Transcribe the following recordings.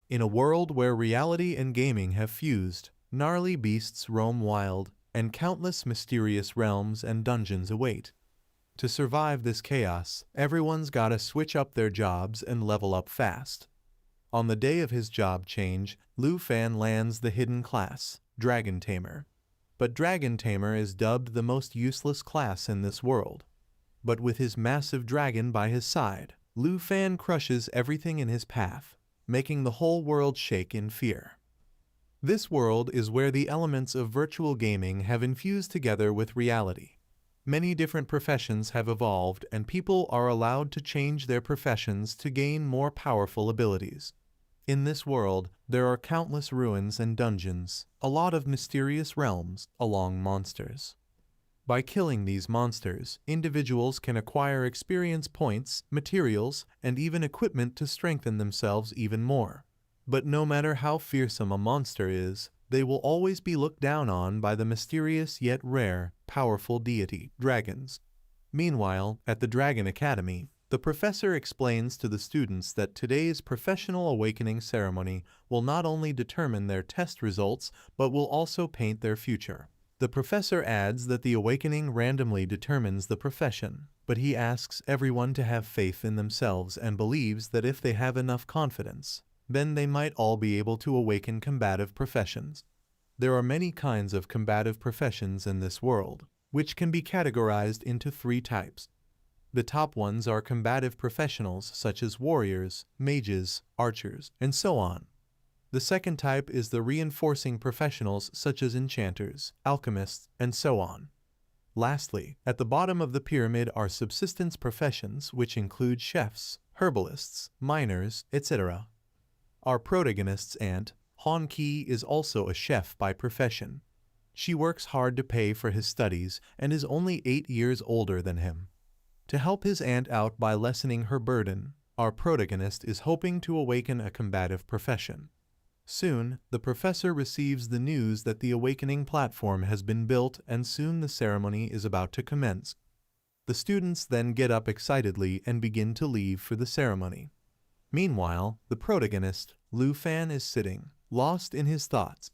In a world where reality and gaming have fused, gnarly beasts roam wild, and countless mysterious realms and dungeons await. To survive this chaos, everyone's gotta switch up their jobs and level up fast. On the day of his job change, Lu Fan lands the hidden class, Dragon Tamer. But Dragon Tamer is dubbed the most useless class in this world. But with his massive dragon by his side, Lu Fan crushes everything in his path, making the whole world shake in fear. This world is where the elements of virtual gaming have infused together with reality. Many different professions have evolved, and people are allowed to change their professions to gain more powerful abilities. In this world, there are countless ruins and dungeons, a lot of mysterious realms, along monsters. By killing these monsters, individuals can acquire experience points, materials, and even equipment to strengthen themselves even more. But no matter how fearsome a monster is, they will always be looked down on by the mysterious yet rare, powerful deity, dragons. Meanwhile, at the Dragon Academy, the professor explains to the students that today's professional awakening ceremony will not only determine their test results, but will also paint their future. The professor adds that the awakening randomly determines the profession, but he asks everyone to have faith in themselves and believes that if they have enough confidence, then they might all be able to awaken combative professions. There are many kinds of combative professions in this world, which can be categorized into 3 types. The top ones are combative professionals such as warriors, mages, archers, and so on. The second type is the reinforcing professionals such as enchanters, alchemists, and so on. Lastly, at the bottom of the pyramid are subsistence professions, which include chefs, herbalists, miners, etc. Our protagonist's aunt, Han Ki, is also a chef by profession. She works hard to pay for his studies and is only 8 years older than him. To help his aunt out by lessening her burden, our protagonist is hoping to awaken a combative profession. Soon, the professor receives the news that the awakening platform has been built and soon the ceremony is about to commence. The students then get up excitedly and begin to leave for the ceremony. Meanwhile, the protagonist, Lu Fan, is sitting, lost in his thoughts.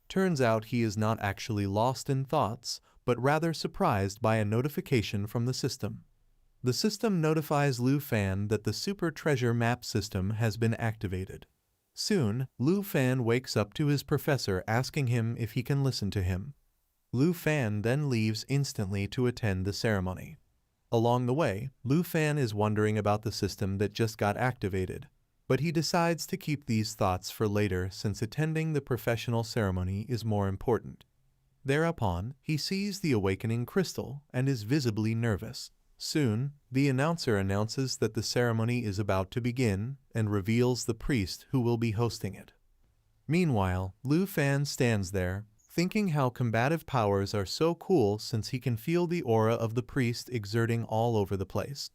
Turns out he is not actually lost in thoughts, but rather surprised by a notification from the system. The system notifies Lu Fan that the Super Treasure Map system has been activated. Soon, Lu Fan wakes up to his professor asking him if he can listen to him. Lu Fan then leaves instantly to attend the ceremony. Along the way, Lu Fan is wondering about the system that just got activated, but he decides to keep these thoughts for later since attending the professional ceremony is more important. Thereupon, he sees the awakening crystal and is visibly nervous. Soon, the announcer announces that the ceremony is about to begin and reveals the priest who will be hosting it. Meanwhile, Lu Fan stands there, thinking how combative powers are so cool since he can feel the aura of the priest exerting all over the place.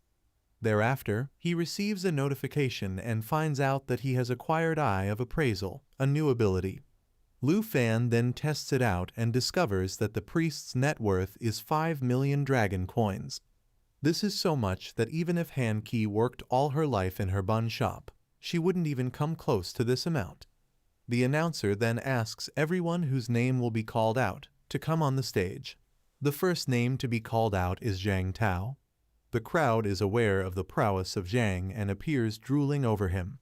Thereafter, he receives a notification and finds out that he has acquired Eye of Appraisal, a new ability. Lu Fan then tests it out and discovers that the priest's net worth is 5 million dragon coins. This is so much that even if Han Ki worked all her life in her bun shop, she wouldn't even come close to this amount. The announcer then asks everyone whose name will be called out to come on the stage. The first name to be called out is Zhang Tao. The crowd is aware of the prowess of Zhang and appears drooling over him.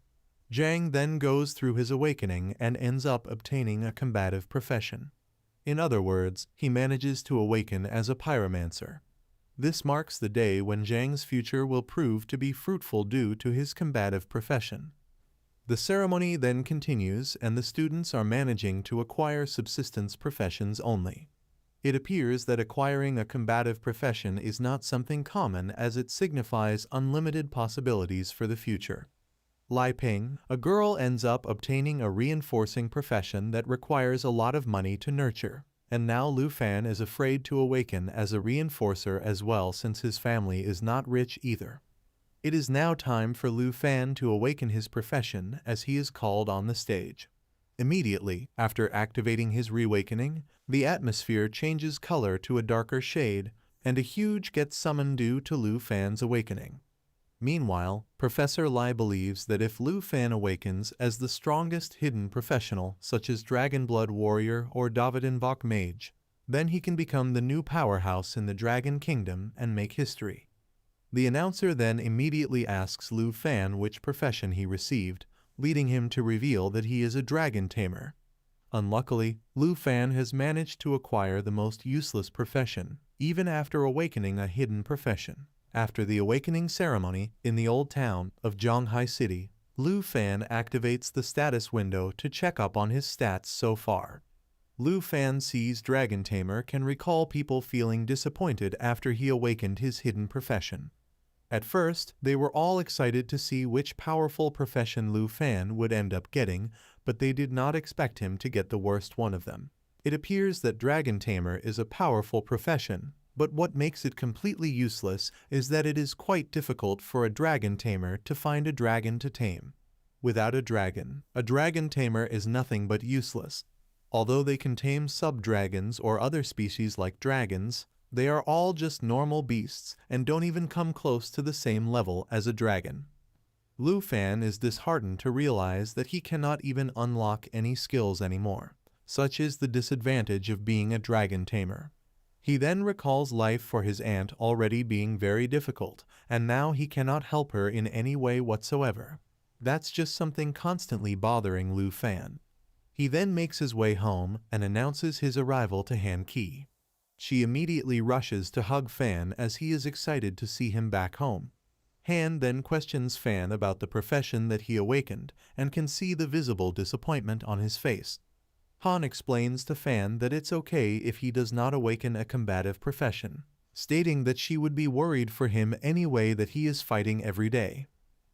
Zhang then goes through his awakening and ends up obtaining a combative profession. In other words, he manages to awaken as a pyromancer. This marks the day when Zhang's future will prove to be fruitful due to his combative profession. The ceremony then continues and the students are managing to acquire subsistence professions only. It appears that acquiring a combative profession is not something common as it signifies unlimited possibilities for the future. Lai Ping, a girl, ends up obtaining a reinforcing profession that requires a lot of money to nurture. And now Lu Fan is afraid to awaken as a reinforcer as well since his family is not rich either. It is now time for Lu Fan to awaken his profession as he is called on the stage. Immediately after activating his reawakening, the atmosphere changes color to a darker shade, and a huge gets summoned due to Lu Fan's awakening. Meanwhile, Professor Lai believes that if Lu Fan awakens as the strongest hidden professional, such as Dragon Blood Warrior or David Invoke Mage, then he can become the new powerhouse in the Dragon Kingdom and make history. The announcer then immediately asks Lu Fan which profession he received, leading him to reveal that he is a dragon tamer. Unluckily, Lu Fan has managed to acquire the most useless profession, even after awakening a hidden profession. After the awakening ceremony in the old town of Zhonghai City, Lu Fan activates the status window to check up on his stats so far. Lu Fan sees Dragon Tamer can recall people feeling disappointed after he awakened his hidden profession. At first, they were all excited to see which powerful profession Lu Fan would end up getting, but they did not expect him to get the worst one of them. It appears that Dragon Tamer is a powerful profession, but what makes it completely useless is that it is quite difficult for a dragon tamer to find a dragon to tame. Without a dragon tamer is nothing but useless. Although they can tame sub-dragons or other species like dragons, they are all just normal beasts and don't even come close to the same level as a dragon. Lu Fan is disheartened to realize that he cannot even unlock any skills anymore. Such is the disadvantage of being a dragon tamer. He then recalls life for his aunt already being very difficult, and now he cannot help her in any way whatsoever. That's just something constantly bothering Lu Fan. He then makes his way home and announces his arrival to Han Ki. She immediately rushes to hug Fan as he is excited to see him back home. Han then questions Fan about the profession that he awakened and can see the visible disappointment on his face. Han explains to Fan that it's okay if he does not awaken a combative profession, stating that she would be worried for him anyway that he is fighting every day.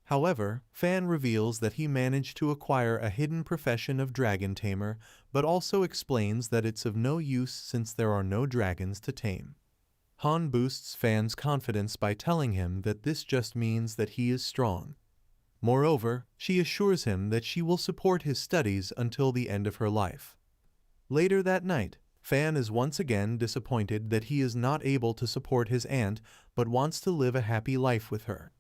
However, Fan reveals that he managed to acquire a hidden profession of dragon tamer, but also explains that it's of no use since there are no dragons to tame. Han boosts Fan's confidence by telling him that this just means that he is strong. Moreover, she assures him that she will support his studies until the end of her life. Later that night, Fan is once again disappointed that he is not able to support his aunt but wants to live a happy life with her.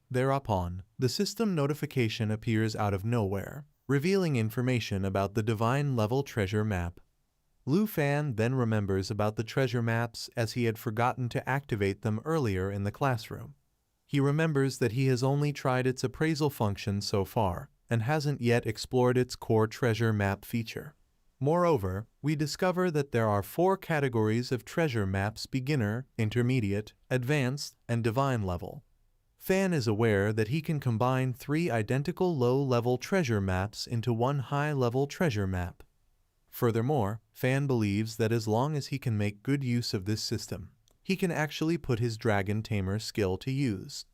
Thereupon, the system notification appears out of nowhere, revealing information about the divine level treasure map. Lu Fan then remembers about the treasure maps as he had forgotten to activate them earlier in the classroom. He remembers that he has only tried its appraisal function so far and hasn't yet explored its core treasure map feature. Moreover, we discover that there are 4 categories of treasure maps: beginner, intermediate, advanced, and divine level. Fan is aware that he can combine 3 identical low-level treasure maps into one high-level treasure map. Furthermore, Fan believes that as long as he can make good use of this system, he can actually put his dragon tamer skill to use.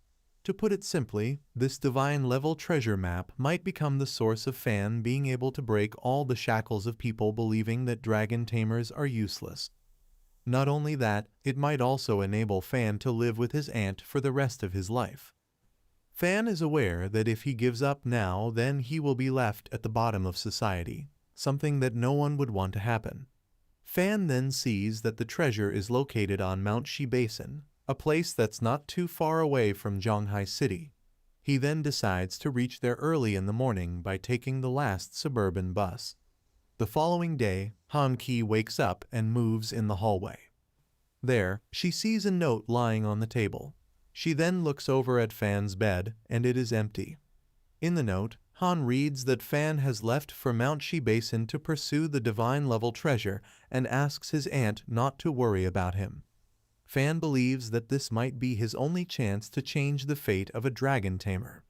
To put it simply, this divine level treasure map might become the source of Fan being able to break all the shackles of people believing that dragon tamers are useless. Not only that, it might also enable Fan to live with his aunt for the rest of his life. Fan is aware that if he gives up now, then he will be left at the bottom of society, something that no one would want to happen. Fan then sees that the treasure is located on Mount Shi Basin, a place that's not too far away from Zhonghai City. He then decides to reach there early in the morning by taking the last suburban bus. The following day, Han Ki wakes up and moves in the hallway. There, she sees a note lying on the table. She then looks over at Fan's bed, and it is empty. In the note, Han reads that Fan has left for Mount Shi Basin to pursue the divine level treasure and asks his aunt not to worry about him. Fan believes that this might be his only chance to change the fate of a dragon tamer.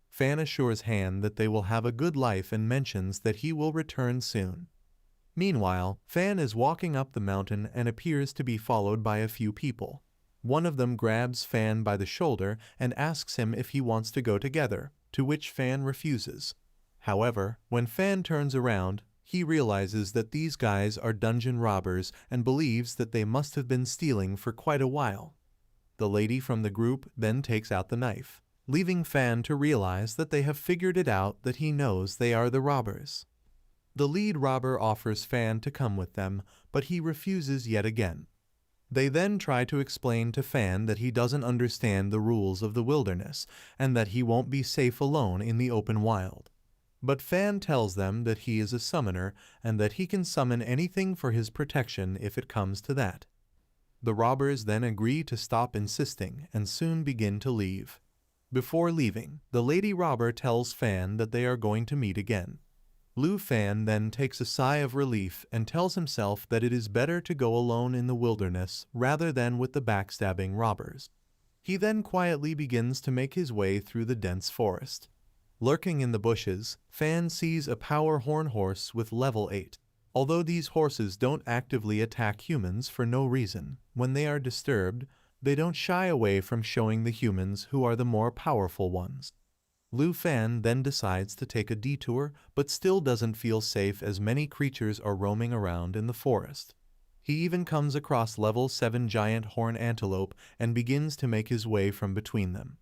Fan assures Han that they will have a good life and mentions that he will return soon. Meanwhile, Fan is walking up the mountain and appears to be followed by a few people. One of them grabs Fan by the shoulder and asks him if he wants to go together, to which Fan refuses. However, when Fan turns around, he realizes that these guys are dungeon robbers and believes that they must have been stealing for quite a while. The lady from the group then takes out the knife, leaving Fan to realize that they have figured it out that he knows they are the robbers. The lead robber offers Fan to come with them, but he refuses yet again. They then try to explain to Fan that he doesn't understand the rules of the wilderness and that he won't be safe alone in the open wild. But Fan tells them that he is a summoner and that he can summon anything for his protection if it comes to that. The robbers then agree to stop insisting and soon begin to leave. Before leaving, the lady robber tells Fan that they are going to meet again. Fan then takes a sigh of relief and tells himself that it is better to go alone in the wilderness rather than with the backstabbing robbers. He then quietly begins to make his way through the dense forest. Lurking in the bushes, Fan sees a power horn horse with level 8. Although these horses don't actively attack humans for no reason, when they are disturbed, they don't shy away from showing the humans who are the more powerful ones. Fan then decides to take a detour, but still doesn't feel safe as many creatures are roaming around in the forest. He even comes across level 7 giant horn antelope and begins to make his way from between them.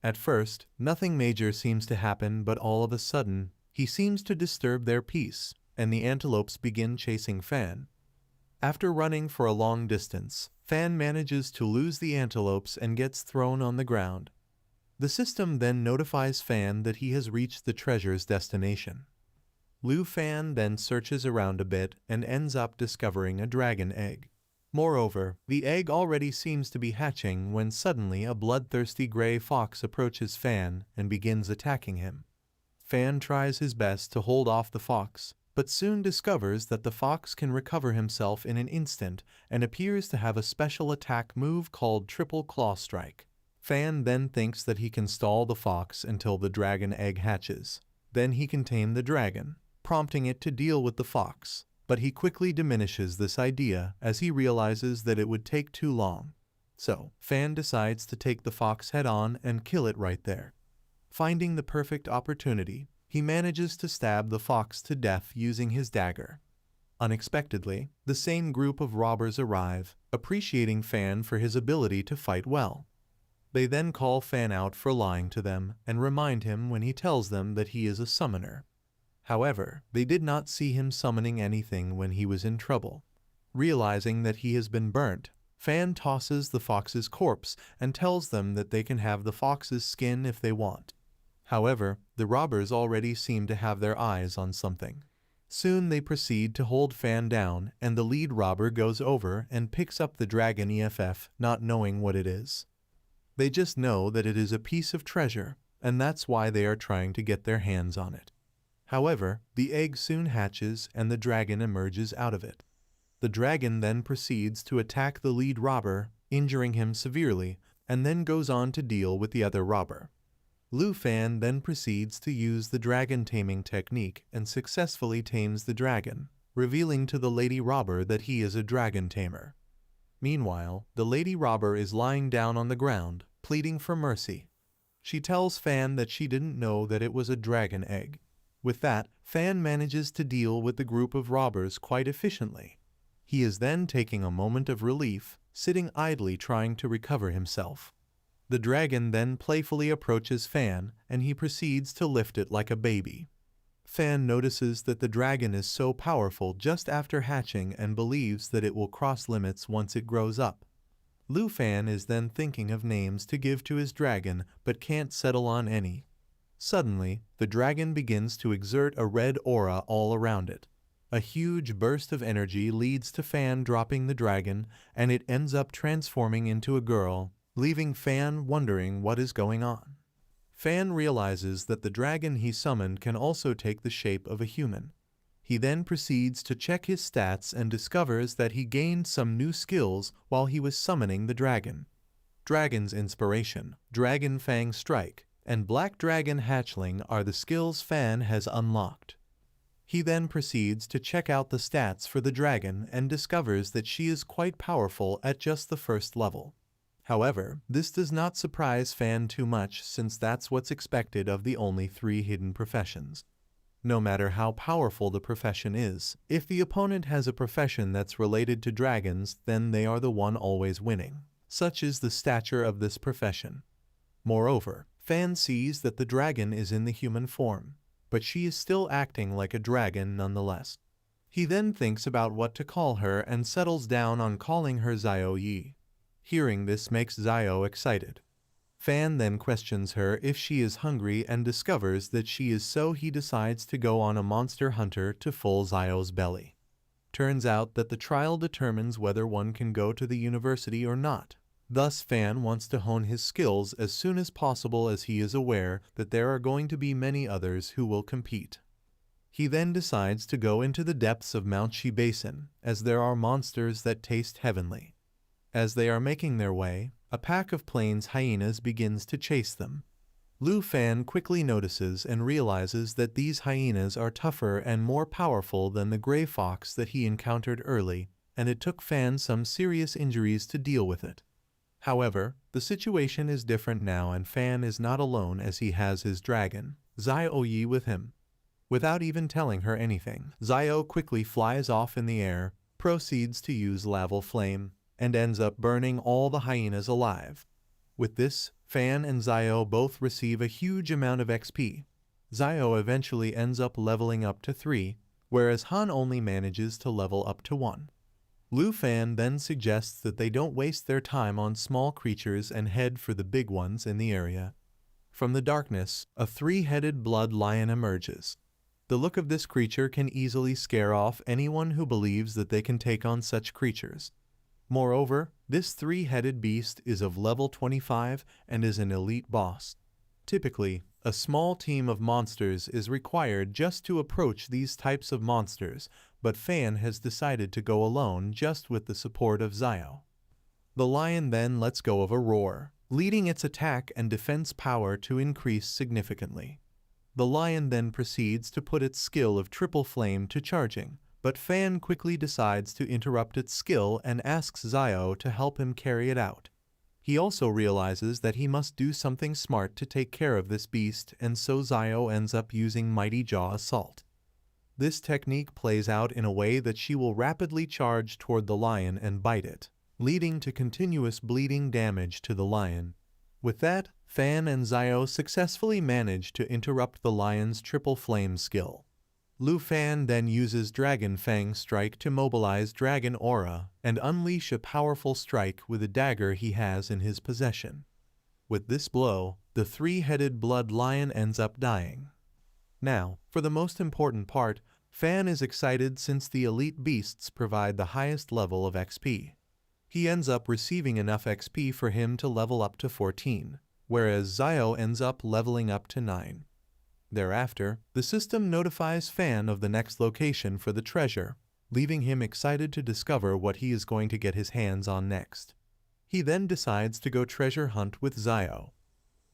At first, nothing major seems to happen, but all of a sudden, he seems to disturb their peace, and the antelopes begin chasing Fan. After running for a long distance, Fan manages to lose the antelopes and gets thrown on the ground. The system then notifies Fan that he has reached the treasure's destination. Fan then searches around a bit and ends up discovering a dragon egg. Moreover, the egg already seems to be hatching when suddenly a bloodthirsty gray fox approaches Fan and begins attacking him. Fan tries his best to hold off the fox, but soon discovers that the fox can recover himself in an instant and appears to have a special attack move called Triple Claw Strike. Fan then thinks that he can stall the fox until the dragon egg hatches. Then he can tame the dragon, prompting it to deal with the fox, but he quickly diminishes this idea as he realizes that it would take too long. So, Fan decides to take the fox head-on and kill it right there. Finding the perfect opportunity, he manages to stab the fox to death using his dagger. Unexpectedly, the same group of robbers arrive, appreciating Fan for his ability to fight well. They then call Fan out for lying to them and remind him when he tells them that he is a summoner. However, they did not see him summoning anything when he was in trouble. Realizing that he has been burnt, Fan tosses the fox's corpse and tells them that they can have the fox's skin if they want. However, the robbers already seem to have their eyes on something. Soon they proceed to hold Fan down, and the lead robber goes over and picks up the dragon EFF, not knowing what it is. They just know that it is a piece of treasure, and that's why they are trying to get their hands on it. However, the egg soon hatches and the dragon emerges out of it. The dragon then proceeds to attack the lead robber, injuring him severely, and then goes on to deal with the other robber. Fan then proceeds to use the dragon taming technique and successfully tames the dragon, revealing to the lady robber that he is a dragon tamer. Meanwhile, the lady robber is lying down on the ground, pleading for mercy. She tells Fan that she didn't know that it was a dragon egg. With that, Fan manages to deal with the group of robbers quite efficiently. He is then taking a moment of relief, sitting idly trying to recover himself. The dragon then playfully approaches Fan, and he proceeds to lift it like a baby. Fan notices that the dragon is so powerful just after hatching and believes that it will cross limits once it grows up. Fan is then thinking of names to give to his dragon but can't settle on any. Suddenly, the dragon begins to exert a red aura all around it. A huge burst of energy leads to Fan dropping the dragon, and it ends up transforming into a girl, leaving Fan wondering what is going on. Fan realizes that the dragon he summoned can also take the shape of a human. He then proceeds to check his stats and discovers that he gained some new skills while he was summoning the dragon. Dragon's Inspiration, Dragon Fang Strike, and Black Dragon Hatchling are the skills Fan has unlocked. He then proceeds to check out the stats for the dragon and discovers that she is quite powerful at just the first level. However, this does not surprise Fan too much since that's what's expected of the only 3 hidden professions. No matter how powerful the profession is, if the opponent has a profession that's related to dragons, then they are the one always winning. Such is the stature of this profession. Moreover, Fan sees that the dragon is in the human form, but she is still acting like a dragon nonetheless. He then thinks about what to call her and settles down on calling her Xiao Yi. Hearing this makes Xiao excited. Fan then questions her if she is hungry and discovers that she is, so he decides to go on a monster hunter to fill Xiao's belly. Turns out that the trial determines whether one can go to the university or not. Thus Fan wants to hone his skills as soon as possible, as he is aware that there are going to be many others who will compete. He then decides to go into the depths of Mount Shi Basin, as there are monsters that taste heavenly. As they are making their way, a pack of plains hyenas begins to chase them. Lu Fan quickly notices and realizes that these hyenas are tougher and more powerful than the gray fox that he encountered early, and it took Fan some serious injuries to deal with it. However, the situation is different now, and Fan is not alone, as he has his dragon, Xiao Yi, with him. Without even telling her anything, Xiao quickly flies off in the air, proceeds to use lava flame, and ends up burning all the hyenas alive. With this, Fan and Xiao both receive a huge amount of XP. Xiao eventually ends up leveling up to 3, whereas Han only manages to level up to 1. Lu Fan then suggests that they don't waste their time on small creatures and head for the big ones in the area. From the darkness, a 3-headed blood lion emerges. The look of this creature can easily scare off anyone who believes that they can take on such creatures. Moreover, this 3-headed beast is of level 25 and is an elite boss. Typically, a small team of monsters is required just to approach these types of monsters, but Fan has decided to go alone just with the support of Xiao. The lion then lets go of a roar, leading its attack and defense power to increase significantly. The lion then proceeds to put its skill of triple flame to charging, but Fan quickly decides to interrupt its skill and asks Xiao to help him carry it out. He also realizes that he must do something smart to take care of this beast, and so Xiao ends up using Mighty Jaw Assault. This technique plays out in a way that she will rapidly charge toward the lion and bite it, leading to continuous bleeding damage to the lion. With that, Fan and Xiao successfully manage to interrupt the lion's triple flame skill. Lu Fan then uses Dragon Fang Strike to mobilize Dragon Aura and unleash a powerful strike with a dagger he has in his possession. With this blow, the 3-headed blood lion ends up dying. Now, for the most important part, Fan is excited since the elite beasts provide the highest level of XP. He ends up receiving enough XP for him to level up to 14, whereas Xiao ends up leveling up to 9. Thereafter, the system notifies Fan of the next location for the treasure, leaving him excited to discover what he is going to get his hands on next. He then decides to go treasure hunt with Xiao.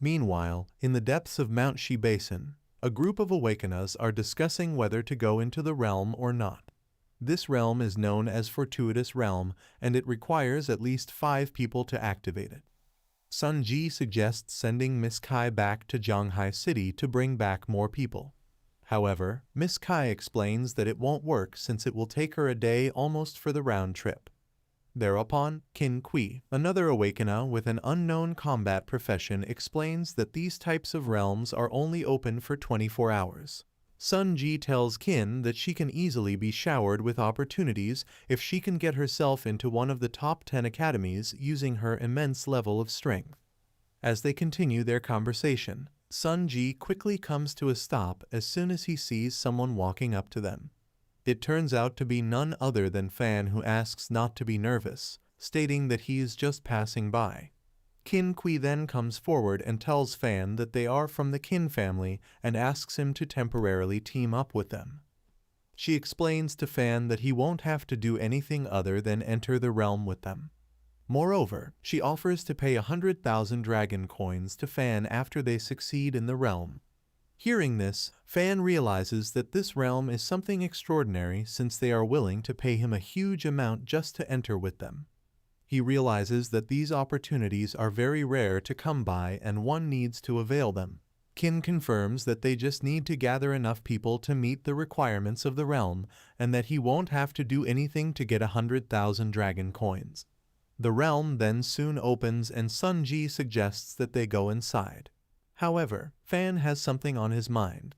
Meanwhile, in the depths of Mount Shi Basin, a group of Awakens are discussing whether to go into the realm or not. This realm is known as Fortuitous Realm, and it requires at least 5 people to activate it. Sun Ji suggests sending Miss Kai back to Zhanghai City to bring back more people. However, Miss Kai explains that it won't work since it will take her a day almost for the round trip. Thereupon, Qin Kui, another Awakener with an unknown combat profession, explains that these types of realms are only open for 24 hours. Sun Ji tells Qin that she can easily be showered with opportunities if she can get herself into one of the top 10 academies using her immense level of strength. As they continue their conversation, Sun Ji quickly comes to a stop as soon as he sees someone walking up to them. It turns out to be none other than Fan, who asks not to be nervous, stating that he is just passing by. Qin Kui then comes forward and tells Fan that they are from the Qin family and asks him to temporarily team up with them. She explains to Fan that he won't have to do anything other than enter the realm with them. Moreover, she offers to pay 100,000 dragon coins to Fan after they succeed in the realm. Hearing this, Fan realizes that this realm is something extraordinary since they are willing to pay him a huge amount just to enter with them. He realizes that these opportunities are very rare to come by and one needs to avail them. Qin confirms that they just need to gather enough people to meet the requirements of the realm and that he won't have to do anything to get 100,000 dragon coins. The realm then soon opens and Sun Ji suggests that they go inside. However, Fan has something on his mind.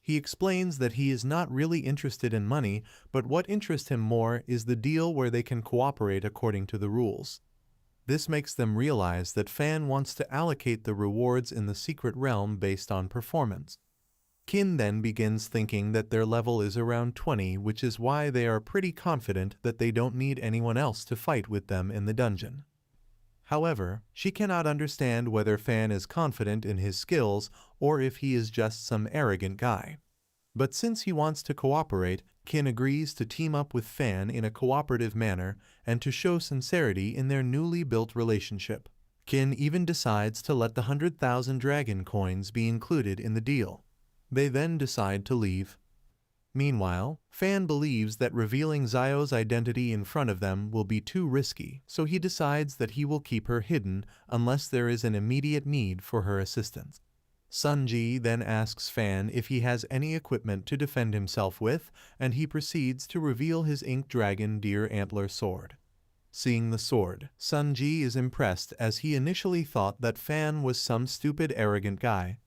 He explains that he is not really interested in money, but what interests him more is the deal where they can cooperate according to the rules. This makes them realize that Fan wants to allocate the rewards in the secret realm based on performance. Kin then begins thinking that their level is around 20, which is why they are pretty confident that they don't need anyone else to fight with them in the dungeon. However, she cannot understand whether Fan is confident in his skills or if he is just some arrogant guy. But since he wants to cooperate, Kin agrees to team up with Fan in a cooperative manner and to show sincerity in their newly built relationship. Kin even decides to let the 100,000 dragon coins be included in the deal. They then decide to leave. Meanwhile, Fan believes that revealing Zio's identity in front of them will be too risky, so he decides that he will keep her hidden unless there is an immediate need for her assistance. Sunji then asks Fan if he has any equipment to defend himself with, and he proceeds to reveal his ink dragon deer antler sword. Seeing the sword, Sunji is impressed as he initially thought that Fan was some stupid arrogant guy.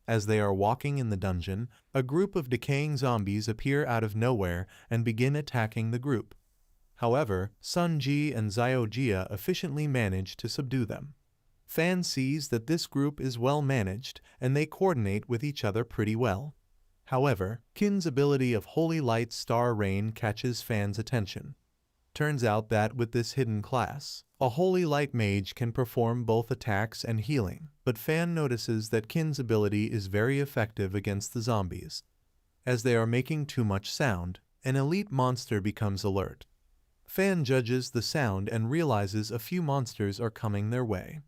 As they are walking in the dungeon, a group of decaying zombies appear out of nowhere and begin attacking the group. However, Sunji and Xiaojia efficiently manage to subdue them. Fan sees that this group is well managed and they coordinate with each other pretty well. However, Kin's ability of Holy Light Star Rain catches Fan's attention. Turns out that with this hidden class, a Holy Light Mage can perform both attacks and healing, but Fan notices that Kin's ability is very effective against the zombies. As they are making too much sound, an elite monster becomes alert. Fan judges the sound and realizes a few monsters are coming their way.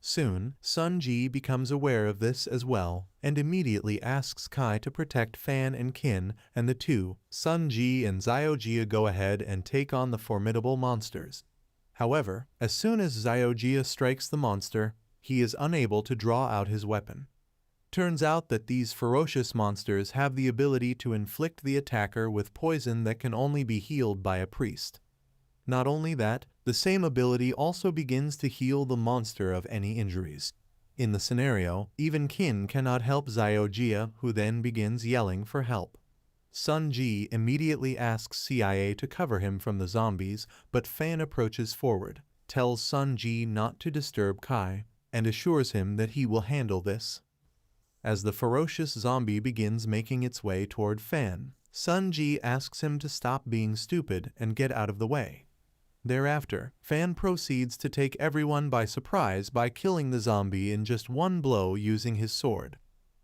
Soon, Sunji becomes aware of this as well, and immediately asks Kai to protect Fan and Kin, and the two, Sunji and Xiaojia, go ahead and take on the formidable monsters. However, as soon as Xiaojia strikes the monster, he is unable to draw out his weapon. Turns out that these ferocious monsters have the ability to inflict the attacker with poison that can only be healed by a priest. Not only that, the same ability also begins to heal the monster of any injuries. In the scenario, even Kin cannot help Xiaojia, who then begins yelling for help. Sunji immediately asks CIA to cover him from the zombies, but Fan approaches forward, tells Sunji not to disturb Kai, and assures him that he will handle this. As the ferocious zombie begins making its way toward Fan, Sunji asks him to stop being stupid and get out of the way. Thereafter, Fan proceeds to take everyone by surprise by killing the zombie in just one blow using his sword.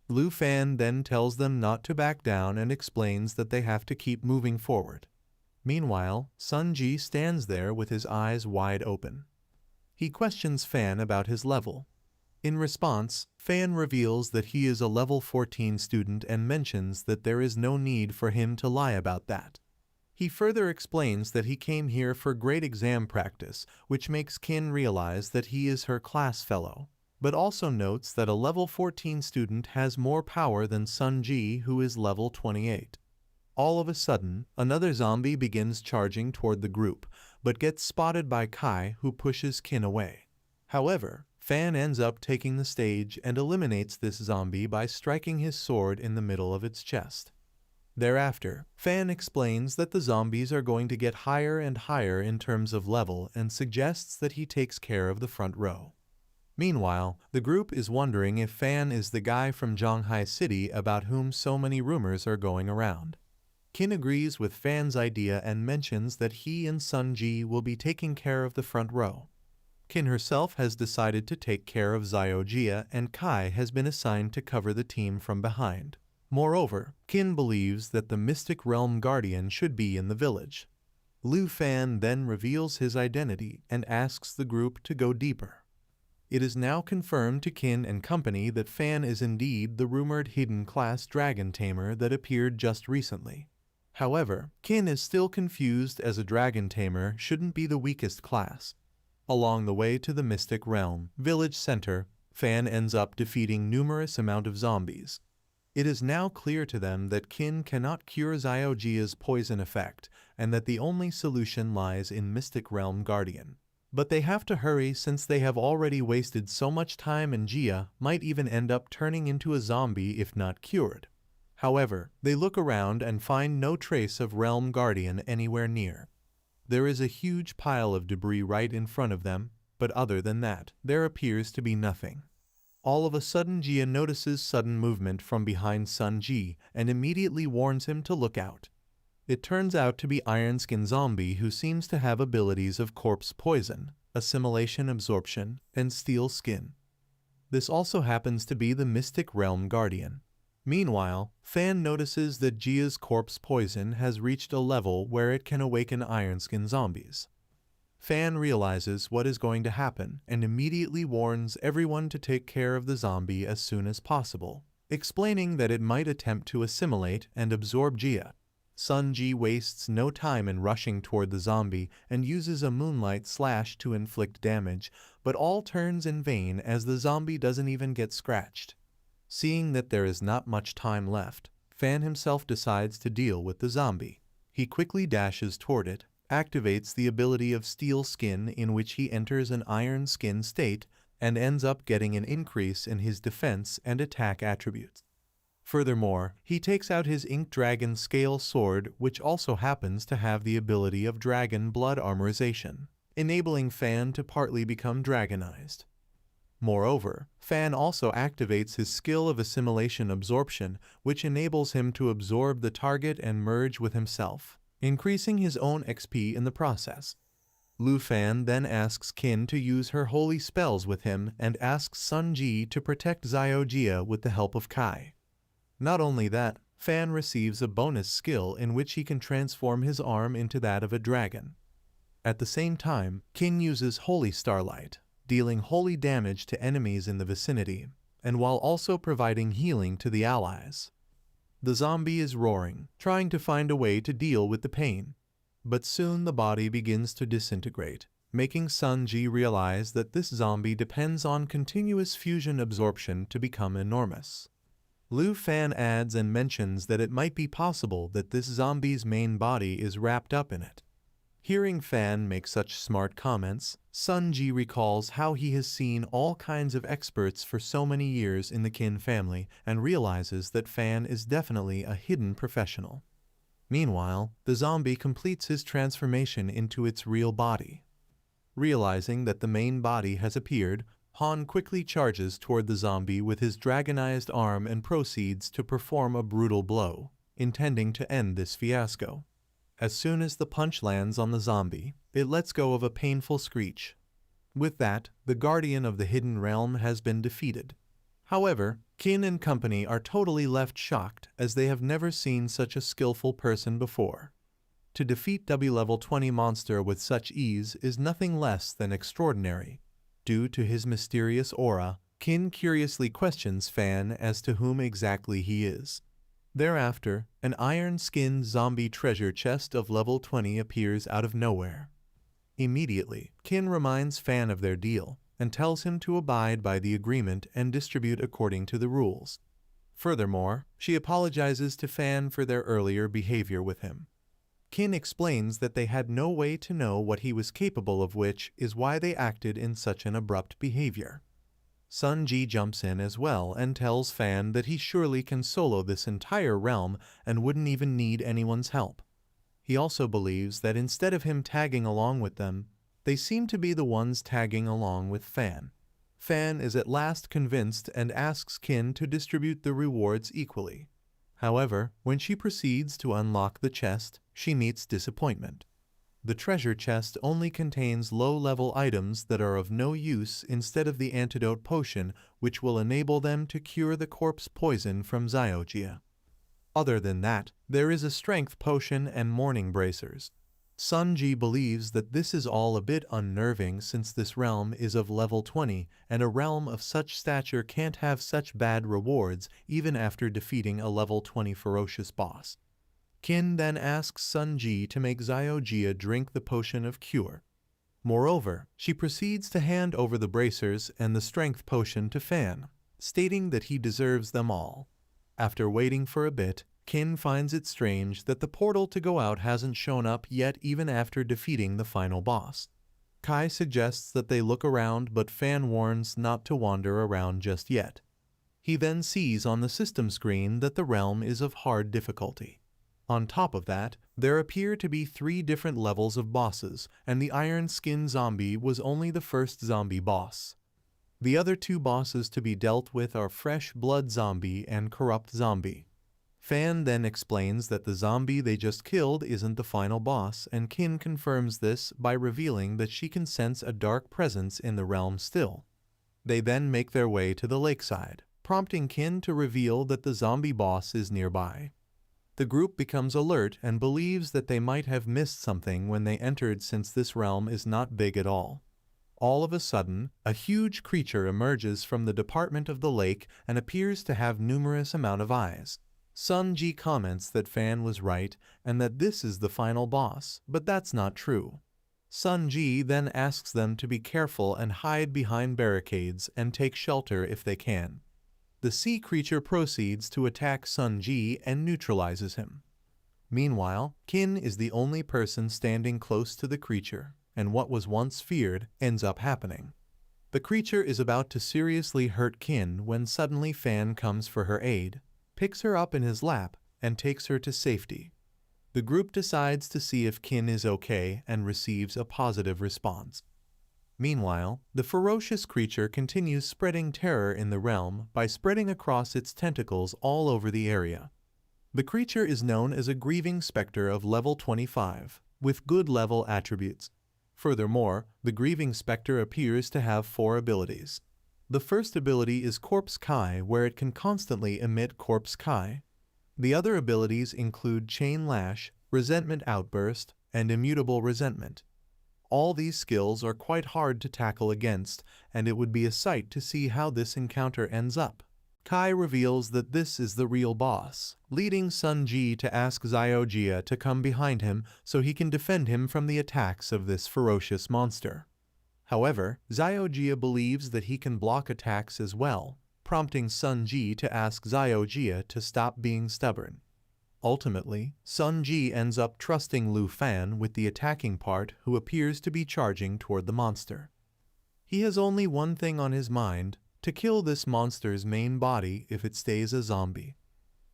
Lu Fan then tells them not to back down and explains that they have to keep moving forward. Meanwhile, Sunji stands there with his eyes wide open. He questions Fan about his level. In response, Fan reveals that he is a level 14 student and mentions that there is no need for him to lie about that. He further explains that he came here for great exam practice, which makes Kin realize that he is her class fellow, but also notes that a level 14 student has more power than Sunji, who is level 28. All of a sudden, another zombie begins charging toward the group, but gets spotted by Kai, who pushes Kin away. However, Fan ends up taking the stage and eliminates this zombie by striking his sword in the middle of its chest. Thereafter, Fan explains that the zombies are going to get higher and higher in terms of level and suggests that he takes care of the front row. Meanwhile, the group is wondering if Fan is the guy from Zhanghai City about whom so many rumors are going around. Kin agrees with Fan's idea and mentions that he and Sunji will be taking care of the front row. Kin herself has decided to take care of Xiaojia, and Kai has been assigned to cover the team from behind. Moreover, Kin believes that the Mystic Realm Guardian should be in the village. Lu Fan then reveals his identity and asks the group to go deeper. It is now confirmed to Kin and company that Fan is indeed the rumored hidden class dragon tamer that appeared just recently. However, Kin is still confused as a dragon tamer shouldn't be the weakest class. Along the way to the Mystic Realm village center, Fan ends up defeating numerous amount of zombies. It is now clear to them that Kin cannot cure Xiaojia's poison effect, and that the only solution lies in Mystic Realm Guardian. But they have to hurry since they have already wasted so much time and Jia might even end up turning into a zombie if not cured. However, they look around and find no trace of Realm Guardian anywhere near. There is a huge pile of debris right in front of them, but other than that, there appears to be nothing. All of a sudden Jia notices sudden movement from behind Sun Ji and immediately warns him to look out. It turns out to be Iron Skin Zombie, who seems to have abilities of corpse poison, assimilation absorption, and steel skin. This also happens to be the Mystic Realm Guardian. Meanwhile, Fan notices that Jia's corpse poison has reached a level where it can awaken Iron Skin Zombies. Fan realizes what is going to happen and immediately warns everyone to take care of the zombie as soon as possible, explaining that it might attempt to assimilate and absorb Jia. Sun Ji wastes no time in rushing toward the zombie and uses a moonlight slash to inflict damage, but all turns in vain as the zombie doesn't even get scratched. Seeing that there is not much time left, Fan himself decides to deal with the zombie. He quickly dashes toward it, activates the ability of Steel Skin, in which he enters an Iron Skin state, and ends up getting an increase in his defense and attack attributes. Furthermore, he takes out his Ink Dragon Scale Sword, which also happens to have the ability of Dragon Blood Armorization, enabling Fan to partly become dragonized. Moreover, Fan also activates his skill of Assimilation Absorption, which enables him to absorb the target and merge with himself, increasing his own XP in the process. Lu Fan then asks Qin to use her holy spells with him and asks Sun Ji to protect Xiao Jia with the help of Kai. Not only that, Fan receives a bonus skill in which he can transform his arm into that of a dragon. At the same time, Qin uses Holy Starlight, dealing holy damage to enemies in the vicinity, and while also providing healing to the allies. The zombie is roaring, trying to find a way to deal with the pain. But soon the body begins to disintegrate, making Sun Ji realize that this zombie depends on continuous fusion absorption to become enormous. Lu Fan adds and mentions that it might be possible that this zombie's main body is wrapped up in it. Hearing Fan make such smart comments, Sun Ji recalls how he has seen all kinds of experts for so many years in the Qin family and realizes that Fan is definitely a hidden professional. Meanwhile, the zombie completes his transformation into its real body. Realizing that the main body has appeared, Han quickly charges toward the zombie with his dragonized arm and proceeds to perform a brutal blow, intending to end this fiasco. As soon as the punch lands on the zombie, it lets go of a painful screech. With that, the guardian of the hidden realm has been defeated. However, Qin and company are totally left shocked as they have never seen such a skillful person before. To defeat W level 20 monster with such ease is nothing less than extraordinary. Due to his mysterious aura, Qin curiously questions Fan as to whom exactly he is. Thereafter, an iron-skinned zombie treasure chest of level 20 appears out of nowhere. Immediately, Qin reminds Fan of their deal and tells him to abide by the agreement and distribute according to the rules. Furthermore, she apologizes to Fan for their earlier behavior with him. Qin explains that they had no way to know what he was capable of, which is why they acted in such an abrupt behavior. Sun Ji jumps in as well and tells Fan that he surely can solo this entire realm and wouldn't even need anyone's help. He also believes that instead of him tagging along with them, they seem to be the ones tagging along with Fan. Fan is at last convinced and asks Qin to distribute the rewards equally. However, when she proceeds to unlock the chest, she meets disappointment. The treasure chest only contains low-level items that are of no use instead of the antidote potion, which will enable them to cure the corpse poison from Xiao Jia. Other than that, there is a strength potion and morning bracers. Sun Ji believes that this is all a bit unnerving since this realm is of level 20 and a realm of such stature can't have such bad rewards even after defeating a level 20 ferocious boss. Qin then asks Sun Ji to make Xiao Jia drink the potion of cure. Moreover, she proceeds to hand over the bracers and the strength potion to Fan, stating that he deserves them all. After waiting for a bit, Qin finds it strange that the portal to go out hasn't shown up yet even after defeating the final boss. Kai suggests that they look around, but Fan warns not to wander around just yet. He then sees on the system screen that the realm is of hard difficulty. On top of that, there appear to be 3 different levels of bosses, and the Iron Skin Zombie was only the first zombie boss. The other 2 bosses to be dealt with are Fresh Blood Zombie and Corrupt Zombie. Fan then explains that the zombie they just killed isn't the final boss, and Kin confirms this by revealing that she can sense a dark presence in the realm still. They then make their way to the lakeside, prompting Kin to reveal that the zombie boss is nearby. The group becomes alert and believes that they might have missed something when they entered, since this realm is not big at all. All of a sudden, a huge creature emerges from the department of the lake and appears to have numerous amount of eyes. Sun-ji comments that Fan was right and that this is the final boss, but that's not true. Sun-ji then asks them to be careful and hide behind barricades and take shelter if they can. The sea creature proceeds to attack Sun-ji and neutralizes him. Meanwhile, Kin is the only person standing close to the creature, and what was once feared ends up happening. The creature is about to seriously hurt Kin when suddenly Fan comes for her aid, picks her up in his lap, and takes her to safety. The group decides to see if Kin is okay and receives a positive response. Meanwhile, the ferocious creature continues spreading terror in the realm by spreading across its tentacles all over the area. The creature is known as a grieving specter of level 25, with good level attributes. Furthermore, the grieving specter appears to have 4 abilities. The first ability is Corpse Kai, where it can constantly emit Corpse Kai. The other abilities include Chain Lash, Resentment Outburst, and Immutable Resentment. All these skills are quite hard to tackle against, and it would be a sight to see how this encounter ends up. Kai reveals that this is the real boss, leading Sun-ji to ask Xiaojia to come behind him so he can defend him from the attacks of this ferocious monster. However, Xiaojia believes that he can block attacks as well, prompting Sun-ji to ask Xiaojia to stop being stubborn. Ultimately, Sun-ji ends up trusting Lu Fan with the attacking part, who appears to be charging toward the monster. He has only one thing on his mind: to kill this monster's main body if it stays a zombie.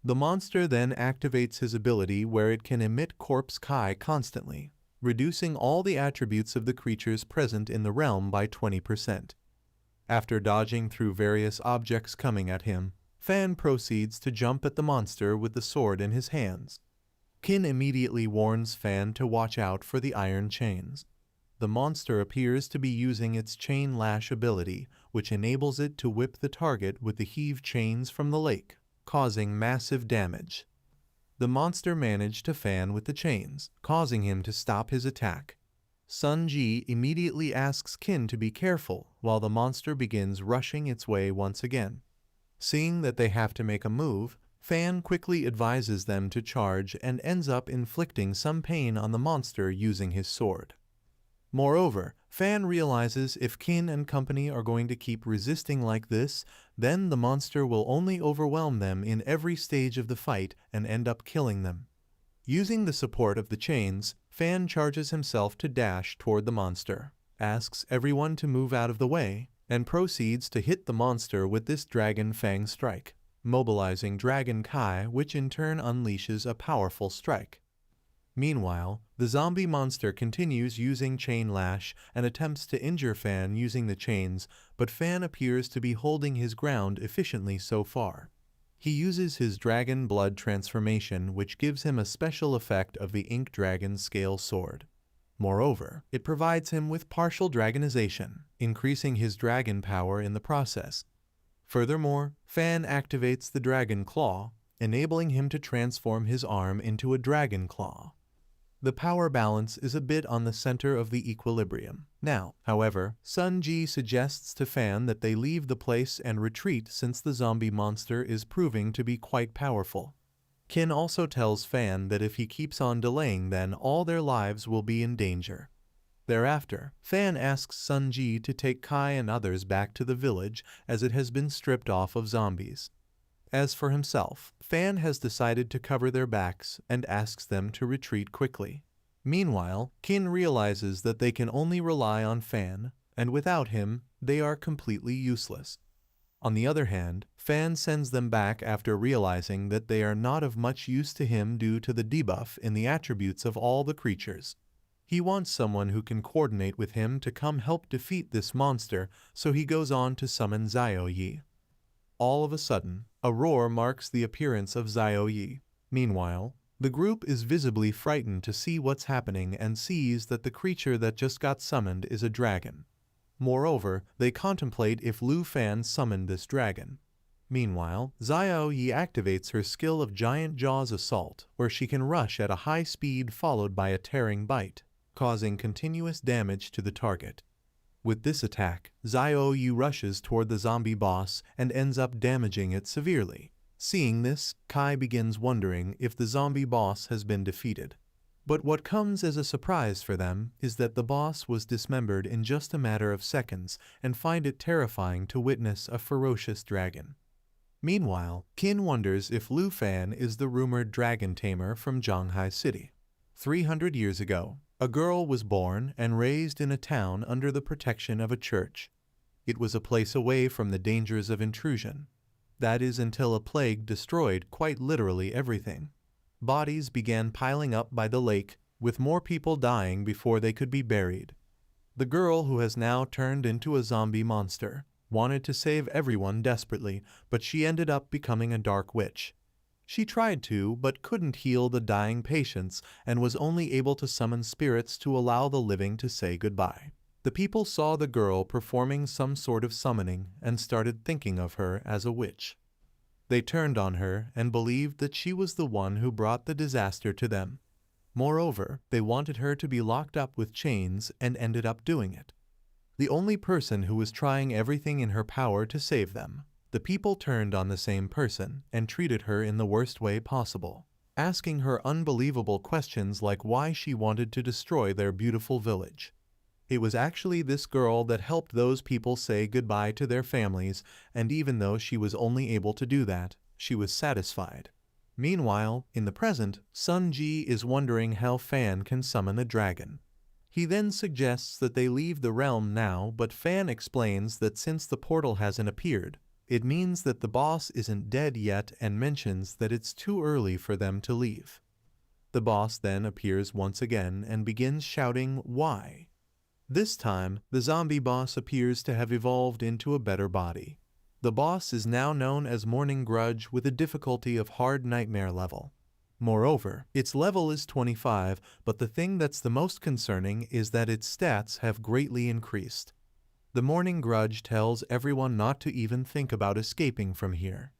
The monster then activates his ability where it can emit Corpse Kai constantly, reducing all the attributes of the creatures present in the realm by 20%. After dodging through various objects coming at him, Fan proceeds to jump at the monster with the sword in his hands. Kin immediately warns Fan to watch out for the iron chains. The monster appears to be using its Chain Lash ability, which enables it to whip the target with the heave chains from the lake, causing massive damage. The monster managed to Fan with the chains, causing him to stop his attack. Sun-ji immediately asks Kin to be careful while the monster begins rushing its way once again. Seeing that they have to make a move, Fan quickly advises them to charge and ends up inflicting some pain on the monster using his sword. Moreover, Fan realizes if Kin and company are going to keep resisting like this, then the monster will only overwhelm them in every stage of the fight and end up killing them. Using the support of the chains, Fan charges himself to dash toward the monster, asks everyone to move out of the way, and proceeds to hit the monster with this Dragon Fang strike, mobilizing Dragon Kai, which in turn unleashes a powerful strike. Meanwhile, the zombie monster continues using Chain Lash and attempts to injure Fan using the chains, but Fan appears to be holding his ground efficiently so far. He uses his Dragon Blood transformation, which gives him a special effect of the Ink Dragon Scale Sword. Moreover, it provides him with partial dragonization, increasing his dragon power in the process. Furthermore, Fan activates the Dragon Claw, enabling him to transform his arm into a Dragon Claw. The power balance is a bit on the center of the equilibrium. Now, however, Sun-ji suggests to Fan that they leave the place and retreat since the zombie monster is proving to be quite powerful. Kin also tells Fan that if he keeps on delaying, then all their lives will be in danger. Thereafter, Fan asks Sun-ji to take Kai and others back to the village as it has been stripped off of zombies. As for himself, Fan has decided to cover their backs and asks them to retreat quickly. Meanwhile, Kin realizes that they can only rely on Fan, and without him, they are completely useless. On the other hand, Fan sends them back after realizing that they are not of much use to him due to the debuff in the attributes of all the creatures. He wants someone who can coordinate with him to come help defeat this monster, so he goes on to summon Xiaoyi. All of a sudden, a roar marks the appearance of Xiaoyi. Meanwhile, the group is visibly frightened to see what's happening and sees that the creature that just got summoned is a dragon. Moreover, they contemplate if Lu Fan summoned this dragon. Meanwhile, Xiaoyi activates her skill of Giant Jaws Assault, where she can rush at a high speed followed by a tearing bite, causing continuous damage to the target. With this attack, Xiaoyi rushes toward the zombie boss and ends up damaging it severely. Seeing this, Kai begins wondering if the zombie boss has been defeated. But what comes as a surprise for them is that the boss was dismembered in just a matter of seconds and find it terrifying to witness a ferocious dragon. Meanwhile, Qin wonders if Lu Fan is the rumored dragon tamer from Zhanghai City. 300 years ago, a girl was born and raised in a town under the protection of a church. It was a place away from the dangers of intrusion. That is until a plague destroyed quite literally everything. Bodies began piling up by the lake, with more people dying before they could be buried. The girl, who has now turned into a zombie monster, wanted to save everyone desperately, but she ended up becoming a dark witch. She tried to, but couldn't heal the dying patients and was only able to summon spirits to allow the living to say goodbye. The people saw the girl performing some sort of summoning and started thinking of her as a witch. They turned on her and believed that she was the one who brought the disaster to them. Moreover, they wanted her to be locked up with chains and ended up doing it. The only person who was trying everything in her power to save them. The people turned on the same person and treated her in the worst way possible, asking her unbelievable questions like why she wanted to destroy their beautiful village. It was actually this girl that helped those people say goodbye to their families, and even though she was only able to do that, she was satisfied. Meanwhile, in the present, Sun Ji is wondering how Fan can summon a dragon. He then suggests that they leave the realm now, but Fan explains that since the portal hasn't appeared, it means that the boss isn't dead yet and mentions that it's too early for them to leave. The boss then appears once again and begins shouting, "Why?" This time, the zombie boss appears to have evolved into a better body. The boss is now known as Morning Grudge with a difficulty of Hard Nightmare level. Moreover, its level is 25, but the thing that's the most concerning is that its stats have greatly increased. The Morning Grudge tells everyone not to even think about escaping from here.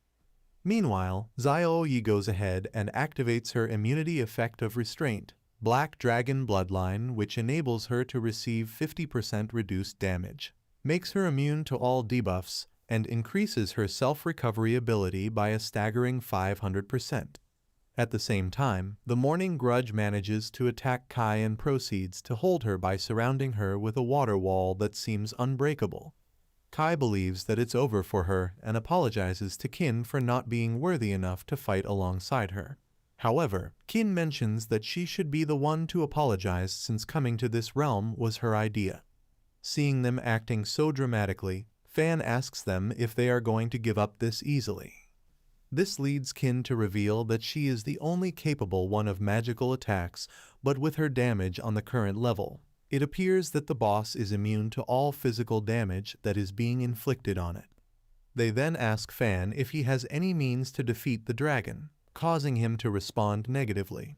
Meanwhile, Xiaoyi goes ahead and activates her immunity effect of Restraint, Black Dragon Bloodline, which enables her to receive 50% reduced damage, makes her immune to all debuffs, and increases her self-recovery ability by a staggering 500%. At the same time, the Morning Grudge manages to attack Kai and proceeds to hold her by surrounding her with a water wall that seems unbreakable. Kai believes that it's over for her and apologizes to Qin for not being worthy enough to fight alongside her. However, Qin mentions that she should be the one to apologize since coming to this realm was her idea. Seeing them acting so dramatically, Fan asks them if they are going to give up this easily. This leads Qin to reveal that she is the only capable one of magical attacks, but with her damage on the current level, it appears that the boss is immune to all physical damage that is being inflicted on it. They then ask Fan if he has any means to defeat the dragon, causing him to respond negatively.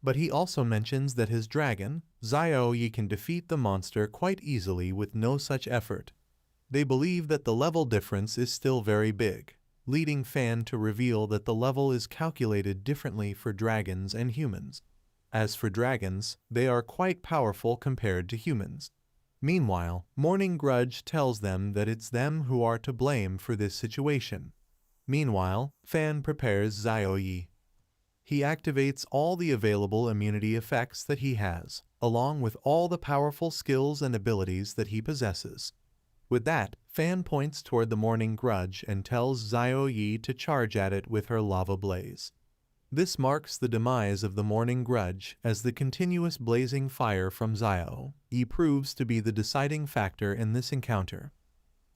But he also mentions that his dragon, Xiaoyi, can defeat the monster quite easily with no such effort. They believe that the level difference is still very big, leading Fan to reveal that the level is calculated differently for dragons and humans. As for dragons, they are quite powerful compared to humans. Meanwhile, Morning Grudge tells them that it's them who are to blame for this situation. Meanwhile, Fan prepares Xiaoyi. He activates all the available immunity effects that he has, along with all the powerful skills and abilities that he possesses. With that, Fan points toward the Morning Grudge and tells Xiaoyi to charge at it with her lava blaze. This marks the demise of the Morning Grudge, as the continuous blazing fire from Xiaoyi proves to be the deciding factor in this encounter.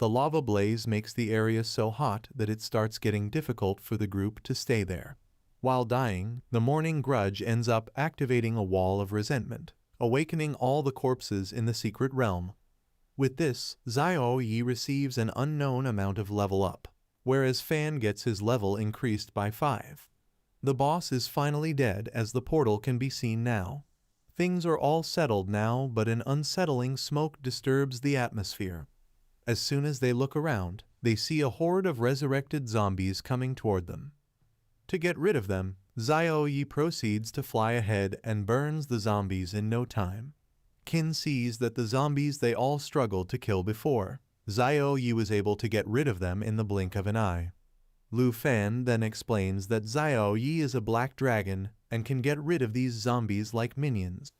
The lava blaze makes the area so hot that it starts getting difficult for the group to stay there. While dying, the Morning Grudge ends up activating a wall of resentment, awakening all the corpses in the secret realm. With this, Xiao Yi receives an unknown amount of level up, whereas Fan gets his level increased by 5. The boss is finally dead as the portal can be seen now. Things are all settled now, but an unsettling smoke disturbs the atmosphere. As soon as they look around, they see a horde of resurrected zombies coming toward them. To get rid of them, Xiao Yi proceeds to fly ahead and burns the zombies in no time. Qin sees that the zombies they all struggled to kill before. Xiao Yi was able to get rid of them in the blink of an eye. Lu Fan then explains that Xiao Yi is a black dragon and can get rid of these zombies like minions.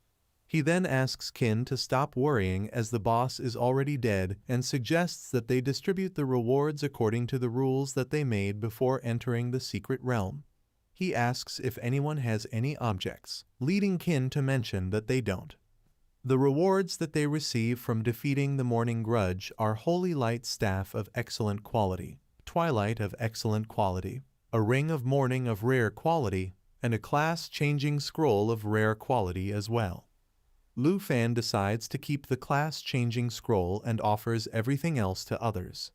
He then asks Qin to stop worrying as the boss is already dead and suggests that they distribute the rewards according to the rules that they made before entering the secret realm. He asks if anyone has any objects, leading Qin to mention that they don't. The rewards that they receive from defeating the Morning Grudge are Holy Light Staff of excellent quality, Twilight of excellent quality, a Ring of Morning of rare quality, and a class-changing scroll of rare quality as well. Lu Fan decides to keep the class-changing scroll and offers everything else to others.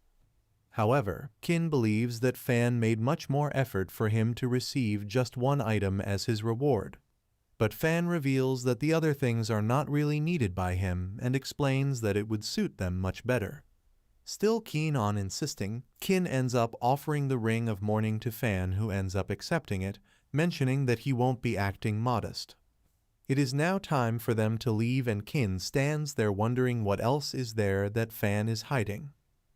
However, Qin believes that Fan made much more effort for him to receive just one item as his reward. But Fan reveals that the other things are not really needed by him and explains that it would suit them much better. Still keen on insisting, Qin ends up offering the Ring of Morning to Fan, who ends up accepting it, mentioning that he won't be acting modest. It is now time for them to leave and Qin stands there wondering what else is there that Fan is hiding.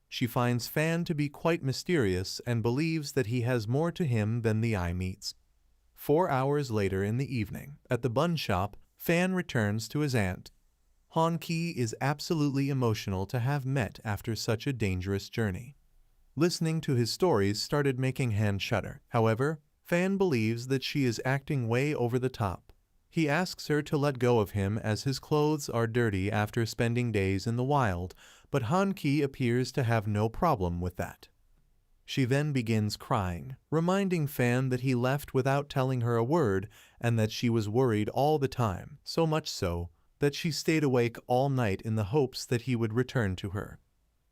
She finds Fan to be quite mysterious and believes that he has more to him than the eye meets. 4 hours later in the evening, at the bun shop, Fan returns to his aunt. Han Ki is absolutely emotional to have met after such a dangerous journey. Listening to his stories started making Han shudder. However, Fan believes that she is acting way over the top. He asks her to let go of him as his clothes are dirty after spending days in the wild, but Han Ki appears to have no problem with that. She then begins crying, reminding Fan that he left without telling her a word and that she was worried all the time, so much so that she stayed awake all night in the hopes that he would return to her.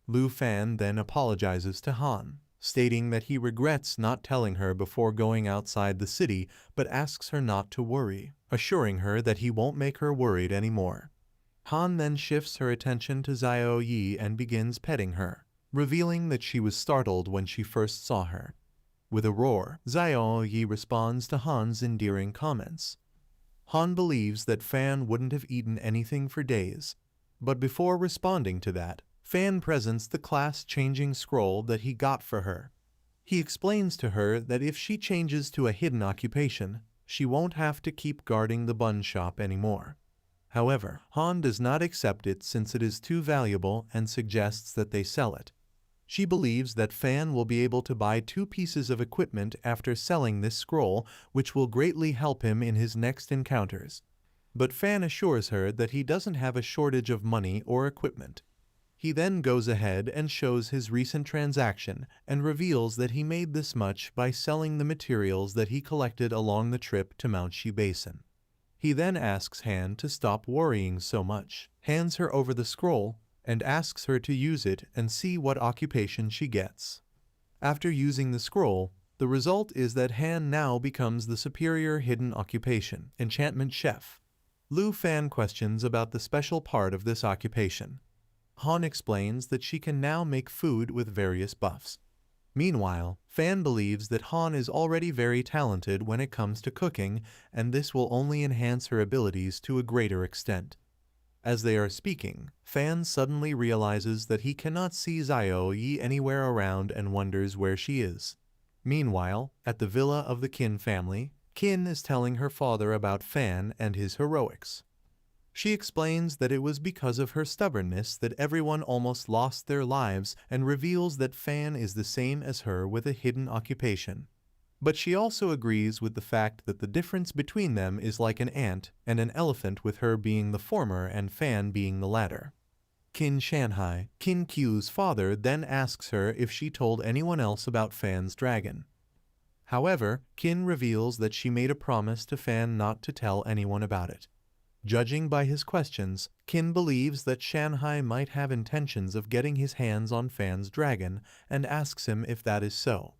Lu Fan then apologizes to Han, stating that he regrets not telling her before going outside the city but asks her not to worry, assuring her that he won't make her worried anymore. Han then shifts her attention to Xiao Yi and begins petting her, revealing that she was startled when she first saw her. With a roar, Xiao Yi responds to Han's endearing comments. Han believes that Fan wouldn't have eaten anything for days, but before responding to that, Fan presents the class-changing scroll that he got for her. He explains to her that if she changes to a hidden occupation, she won't have to keep guarding the bun shop anymore. However, Han does not accept it since it is too valuable and suggests that they sell it. She believes that Fan will be able to buy 2 pieces of equipment after selling this scroll, which will greatly help him in his next encounters. But Fan assures her that he doesn't have a shortage of money or equipment. He then goes ahead and shows his recent transaction and reveals that he made this much by selling the materials that he collected along the trip to Mount Shi Basin. He then asks Han to stop worrying so much, hands her over the scroll, and asks her to use it and see what occupation she gets. After using the scroll, the result is that Han now becomes the superior hidden occupation, enchantment chef. Lu Fan questions about the special part of this occupation. Han explains that she can now make food with various buffs. Meanwhile, Fan believes that Han is already very talented when it comes to cooking, and this will only enhance her abilities to a greater extent. As they are speaking, Fan suddenly realizes that he cannot see Xiao Yi anywhere around and wonders where she is. Meanwhile, at the villa of the Qin family, Qin is telling her father about Fan and his heroics. She explains that it was because of her stubbornness that everyone almost lost their lives and reveals that Fan is the same as her with a hidden occupation. But she also agrees with the fact that the difference between them is like an ant and an elephant, with her being the former and Fan being the latter. Qin Shanhai, Qin Q's father, then asks her if she told anyone else about Fan's dragon. However, Qin reveals that she made a promise to Fan not to tell anyone about it. Judging by his questions, Qin believes that Shanhai might have intentions of getting his hands on Fan's dragon and asks him if that is so.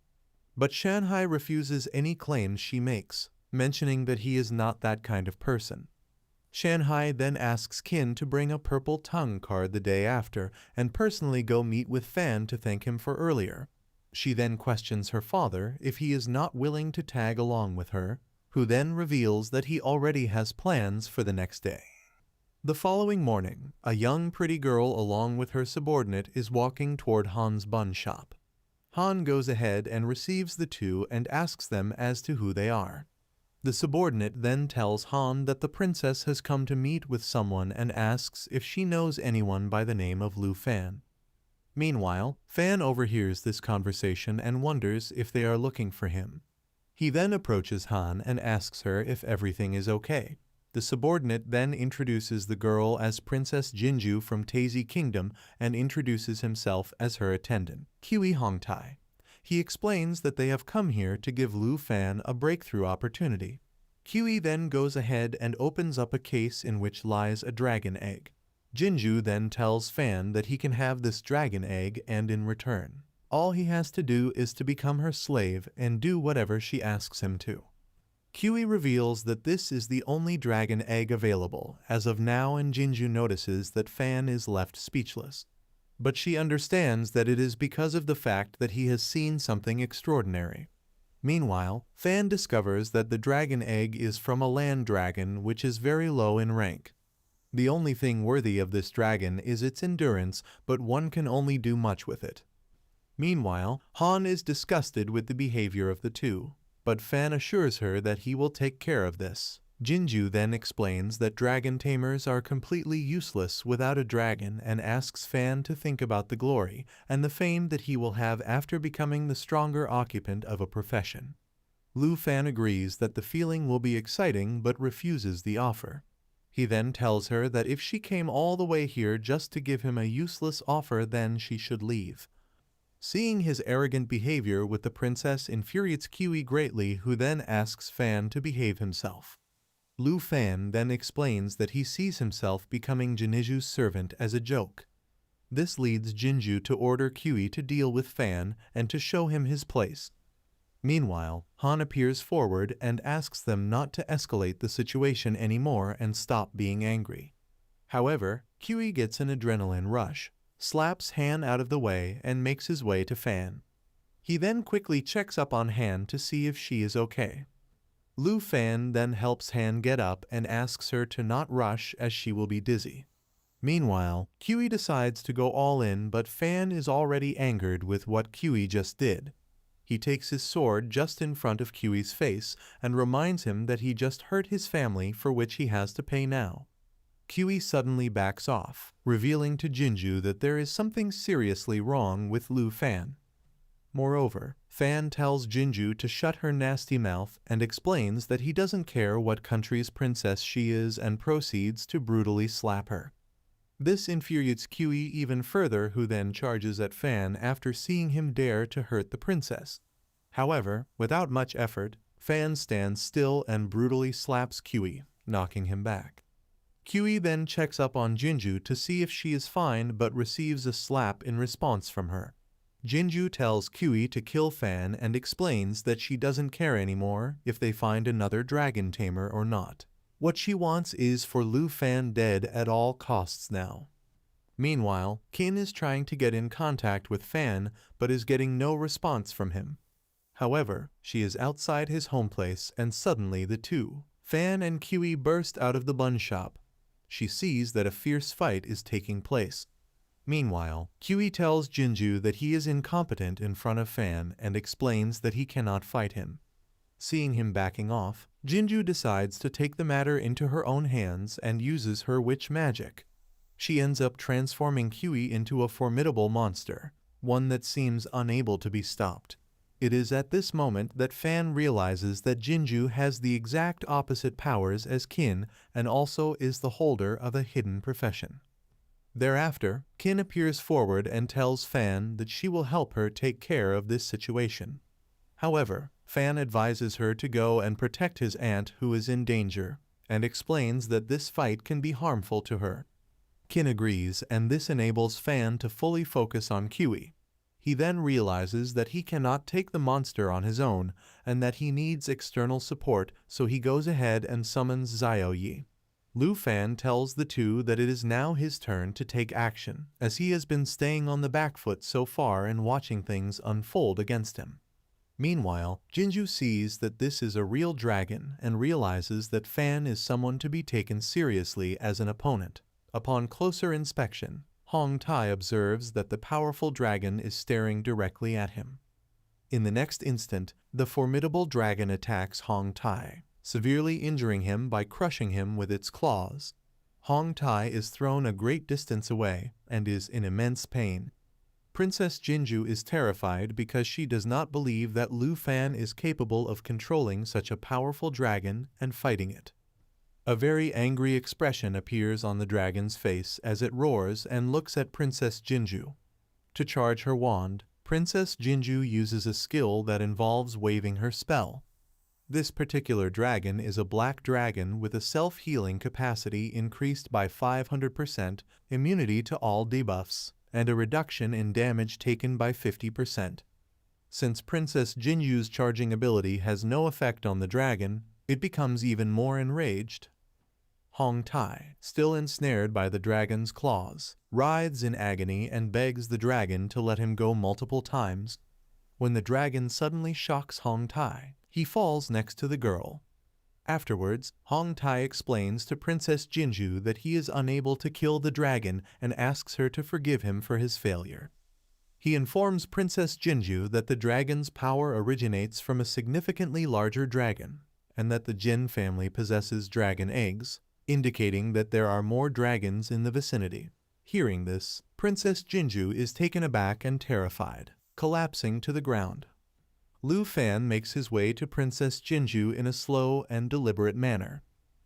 But Shanhai refuses any claims she makes, mentioning that he is not that kind of person. Shanhai then asks Qin to bring a purple tongue card the day after and personally go meet with Fan to thank him for earlier. She then questions her father if he is not willing to tag along with her, who then reveals that he already has plans for the next day. The following morning, a young pretty girl along with her subordinate is walking toward Han's bun shop. Han goes ahead and receives the two and asks them as to who they are. The subordinate then tells Han that the princess has come to meet with someone and asks if she knows anyone by the name of Lu Fan. Meanwhile, Fan overhears this conversation and wonders if they are looking for him. He then approaches Han and asks her if everything is okay. The subordinate then introduces the girl as Princess Jinju from Tazy Kingdom and introduces himself as her attendant, Kiwi Hongtai. He explains that they have come here to give Lu Fan a breakthrough opportunity. Kiwi then goes ahead and opens up a case in which lies a dragon egg. Jinju then tells Fan that he can have this dragon egg, and in return, all he has to do is to become her slave and do whatever she asks him to. Kiwi reveals that this is the only dragon egg available as of now, and Jinju notices that Fan is left speechless. But she understands that it is because of the fact that he has seen something extraordinary. Meanwhile, Fan discovers that the dragon egg is from a land dragon which is very low in rank. The only thing worthy of this dragon is its endurance, but one can only do much with it. Meanwhile, Han is disgusted with the behavior of the two, but Fan assures her that he will take care of this. Jinju then explains that dragon tamers are completely useless without a dragon and asks Fan to think about the glory and the fame that he will have after becoming the stronger occupant of a profession. Lu Fan agrees that the feeling will be exciting but refuses the offer. He then tells her that if she came all the way here just to give him a useless offer, then she should leave. Seeing his arrogant behavior with the princess infuriates Kiwi greatly, who then asks Fan to behave himself. Lu Fan then explains that he sees himself becoming Jinju's servant as a joke. This leads Jinju to order Kiwi to deal with Fan and to show him his place. Meanwhile, Han appears forward and asks them not to escalate the situation anymore and stop being angry. However, Kiwi gets an adrenaline rush, slaps Han out of the way, and makes his way to Fan. He then quickly checks up on Han to see if she is okay. Lu Fan then helps Han get up and asks her to not rush as she will be dizzy. Meanwhile, Kiwi decides to go all in, but Fan is already angered with what Kiwi just did. He takes his sword just in front of Kiwi's face and reminds him that he just hurt his family, for which he has to pay now. Kiwi suddenly backs off, revealing to Jinju that there is something seriously wrong with Lu Fan. Moreover, Fan tells Jinju to shut her nasty mouth and explains that he doesn't care what country's princess she is and proceeds to brutally slap her. This infuriates Kiwi even further, who then charges at Fan after seeing him dare to hurt the princess. However, without much effort, Fan stands still and brutally slaps Kiwi, knocking him back. Kiwi then checks up on Jinju to see if she is fine, but receives a slap in response from her. Jinju tells Kiwi to kill Fan and explains that she doesn't care anymore if they find another dragon tamer or not. What she wants is for Lu Fan dead at all costs now. Meanwhile, Qin is trying to get in contact with Fan but is getting no response from him. However, she is outside his home place and suddenly the two, Fan and Kiwi, burst out of the bun shop. She sees that a fierce fight is taking place. Meanwhile, Kiwi tells Jinju that he is incompetent in front of Fan and explains that he cannot fight him. Seeing him backing off, Jinju decides to take the matter into her own hands and uses her witch magic. She ends up transforming Kiwi into a formidable monster, one that seems unable to be stopped. It is at this moment that Fan realizes that Jinju has the exact opposite powers as Qin and also is the holder of a hidden profession. Thereafter, Qin appears forward and tells Fan that she will help her take care of this situation. However, Fan advises her to go and protect his aunt who is in danger, and explains that this fight can be harmful to her. Qin agrees, and this enables Fan to fully focus on Kiwi. He then realizes that he cannot take the monster on his own, and that he needs external support, so he goes ahead and summons Xiaoyi. Lu Fan tells the two that it is now his turn to take action, as he has been staying on the back foot so far and watching things unfold against him. Meanwhile, Jinju sees that this is a real dragon and realizes that Fan is someone to be taken seriously as an opponent. Upon closer inspection, Hong Tai observes that the powerful dragon is staring directly at him. In the next instant, the formidable dragon attacks Hong Tai, severely injuring him by crushing him with its claws. Hong Tai is thrown a great distance away and is in immense pain. Princess Jinju is terrified because she does not believe that Lu Fan is capable of controlling such a powerful dragon and fighting it. A very angry expression appears on the dragon's face as it roars and looks at Princess Jinju. To charge her wand, Princess Jinju uses a skill that involves waving her spell. This particular dragon is a black dragon with a self-healing capacity increased by 500%, immunity to all debuffs, and a reduction in damage taken by 50%. Since Princess Jinju's charging ability has no effect on the dragon, it becomes even more enraged. Hong Tai, still ensnared by the dragon's claws, writhes in agony and begs the dragon to let him go multiple times. When the dragon suddenly shocks Hong Tai, he falls next to the girl. Afterwards, Hong Tai explains to Princess Jinju that he is unable to kill the dragon and asks her to forgive him for his failure. He informs Princess Jinju that the dragon's power originates from a significantly larger dragon, and that the Jin family possesses dragon eggs, indicating that there are more dragons in the vicinity. Hearing this, Princess Jinju is taken aback and terrified, collapsing to the ground. Lu Fan makes his way to Princess Jinju in a slow and deliberate manner.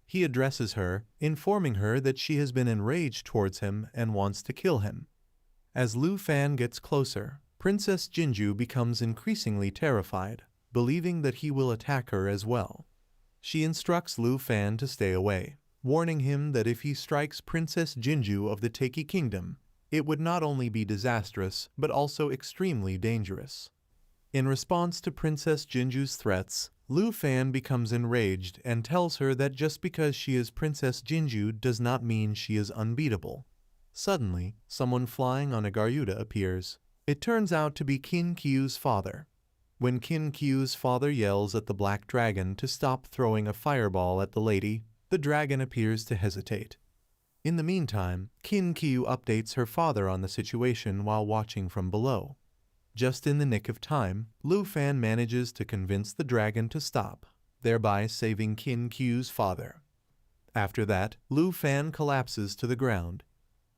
He addresses her, informing her that she has been enraged towards him and wants to kill him. As Lu Fan gets closer, Princess Jinju becomes increasingly terrified, believing that he will attack her as well. She instructs Lu Fan to stay away, warning him that if he strikes Princess Jinju of the Taiki Kingdom, it would not only be disastrous but also extremely dangerous. In response to Princess Jinju's threats, Lu Fan becomes enraged and tells her that just because she is Princess Jinju does not mean she is unbeatable. Suddenly, someone flying on a Garuda appears. It turns out to be Qin Qiu's father. When Qin Qiu's father yells at the black dragon to stop throwing a fireball at the lady, the dragon appears to hesitate. In the meantime, Qin Qiu updates her father on the situation while watching from below. Just in the nick of time, Lu Fan manages to convince the dragon to stop, thereby saving Qin Qiu's father. After that, Lu Fan collapses to the ground.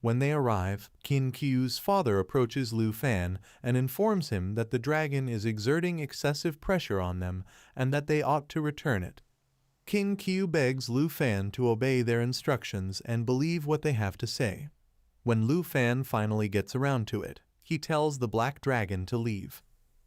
When they arrive, Qin Qiu's father approaches Lu Fan and informs him that the dragon is exerting excessive pressure on them and that they ought to return it. Qin Qiu begs Lu Fan to obey their instructions and believe what they have to say. When Lu Fan finally gets around to it, he tells the black dragon to leave.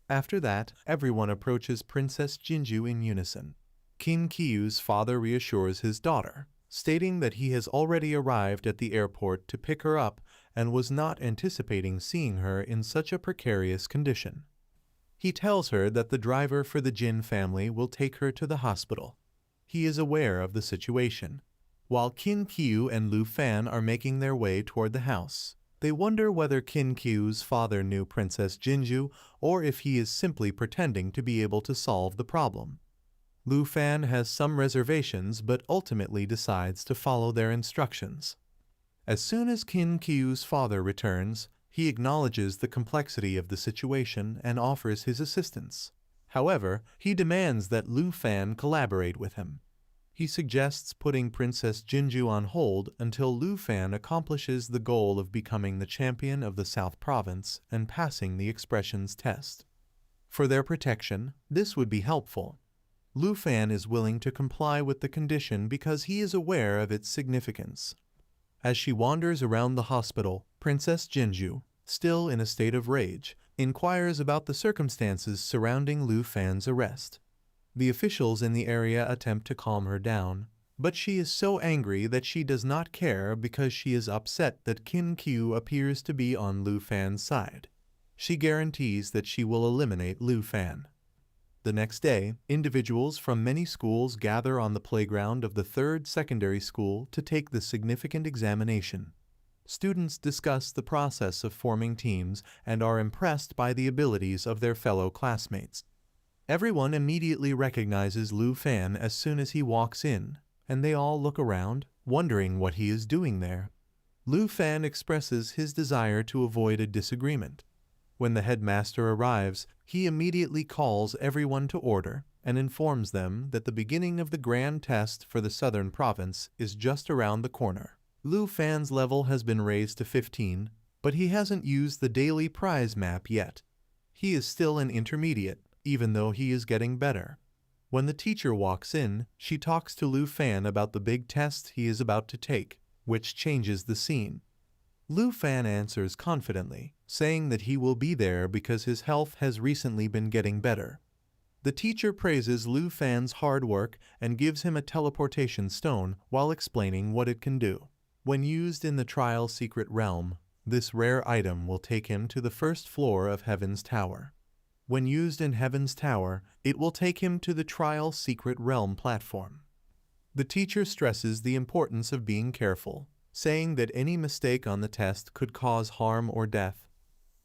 After that, everyone approaches Princess Jinju in unison. Qin Qiu's father reassures his daughter, stating that he has already arrived at the airport to pick her up and was not anticipating seeing her in such a precarious condition. He tells her that the driver for the Jin family will take her to the hospital. He is aware of the situation. While Qin Qiu and Lu Fan are making their way toward the house, they wonder whether Qin Qiu's father knew Princess Jinju or if he is simply pretending to be able to solve the problem. Lu Fan has some reservations but ultimately decides to follow their instructions. As soon as Qin Qiu's father returns, he acknowledges the complexity of the situation and offers his assistance. However, he demands that Lu Fan collaborate with him. He suggests putting Princess Jinju on hold until Lu Fan accomplishes the goal of becoming the champion of the South Province and passing the expressions test. For their protection, this would be helpful. Lu Fan is willing to comply with the condition because he is aware of its significance. As she wanders around the hospital, Princess Jinju, still in a state of rage, inquires about the circumstances surrounding Lu Fan's arrest. The officials in the area attempt to calm her down, but she is so angry that she does not care because she is upset that Qin Qiu appears to be on Lu Fan's side. She guarantees that she will eliminate Lu Fan. The next day, individuals from many schools gather on the playground of the third secondary school to take the significant examination. Students discuss the process of forming teams and are impressed by the abilities of their fellow classmates. Everyone immediately recognizes Lu Fan as soon as he walks in, and they all look around, wondering what he is doing there. Lu Fan expresses his desire to avoid a disagreement. When the headmaster arrives, he immediately calls everyone to order and informs them that the beginning of the grand test for the southern province is just around the corner. Lu Fan's level has been raised to 15, but he hasn't used the daily prize map yet. He is still an intermediate, even though he is getting better. When the teacher walks in, she talks to Lu Fan about the big test he is about to take, which changes the scene. Lu Fan answers confidently, saying that he will be there because his health has recently been getting better. The teacher praises Lu Fan's hard work and gives him a teleportation stone while explaining what it can do. When used in the trial secret realm, this rare item will take him to the first floor of Heaven's Tower. When used in Heaven's Tower, it will take him to the trial secret realm platform. The teacher stresses the importance of being careful, saying that any mistake on the test could cause harm or death.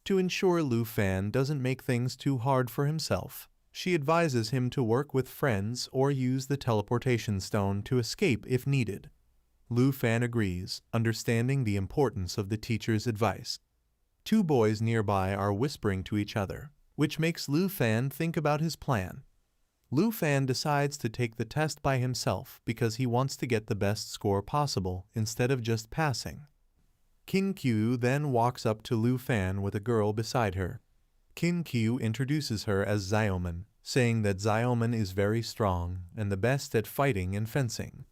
To ensure Lu Fan doesn't make things too hard for himself, she advises him to work with friends or use the teleportation stone to escape if needed. Lu Fan agrees, understanding the importance of the teacher's advice. Two boys nearby are whispering to each other, which makes Lu Fan think about his plan. Lu Fan decides to take the test by himself because he wants to get the best score possible instead of just passing. Qin Qiu then walks up to Lu Fan with a girl beside her. Qin Qiu introduces her as Xiaoman, saying that Xiaoman is very strong and the best at fighting and fencing.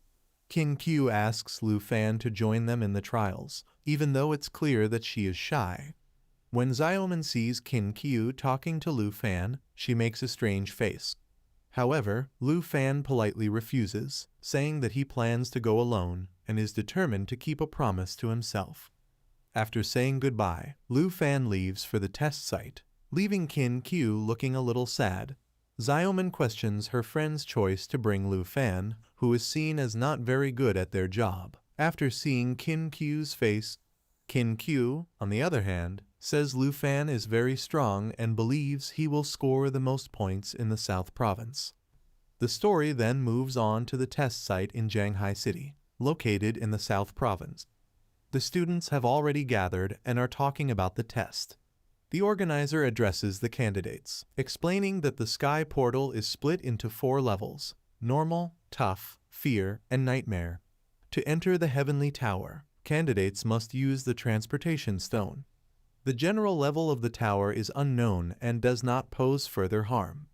Qin Qiu asks Lu Fan to join them in the trials, even though it's clear that she is shy. When Xiaoman sees Qin Qiu talking to Lu Fan, she makes a strange face. However, Lu Fan politely refuses, saying that he plans to go alone and is determined to keep a promise to himself. After saying goodbye, Lu Fan leaves for the test site, leaving Qin Qiu looking a little sad. Xiaoman questions her friend's choice to bring Lu Fan, who is seen as not very good at their job. After seeing Qin Qiu's face, Qin Qiu, on the other hand, says Lu Fan is very strong and believes he will score the most points in the South Province. The story then moves on to the test site in Shanghai City, located in the South Province. The students have already gathered and are talking about the test. The organizer addresses the candidates, explaining that the Sky Portal is split into 4 levels: Normal, Tough, Fear, and Nightmare. To enter the Heavenly Tower, candidates must use the Transportation Stone. The general level of the tower is unknown and does not pose further harm.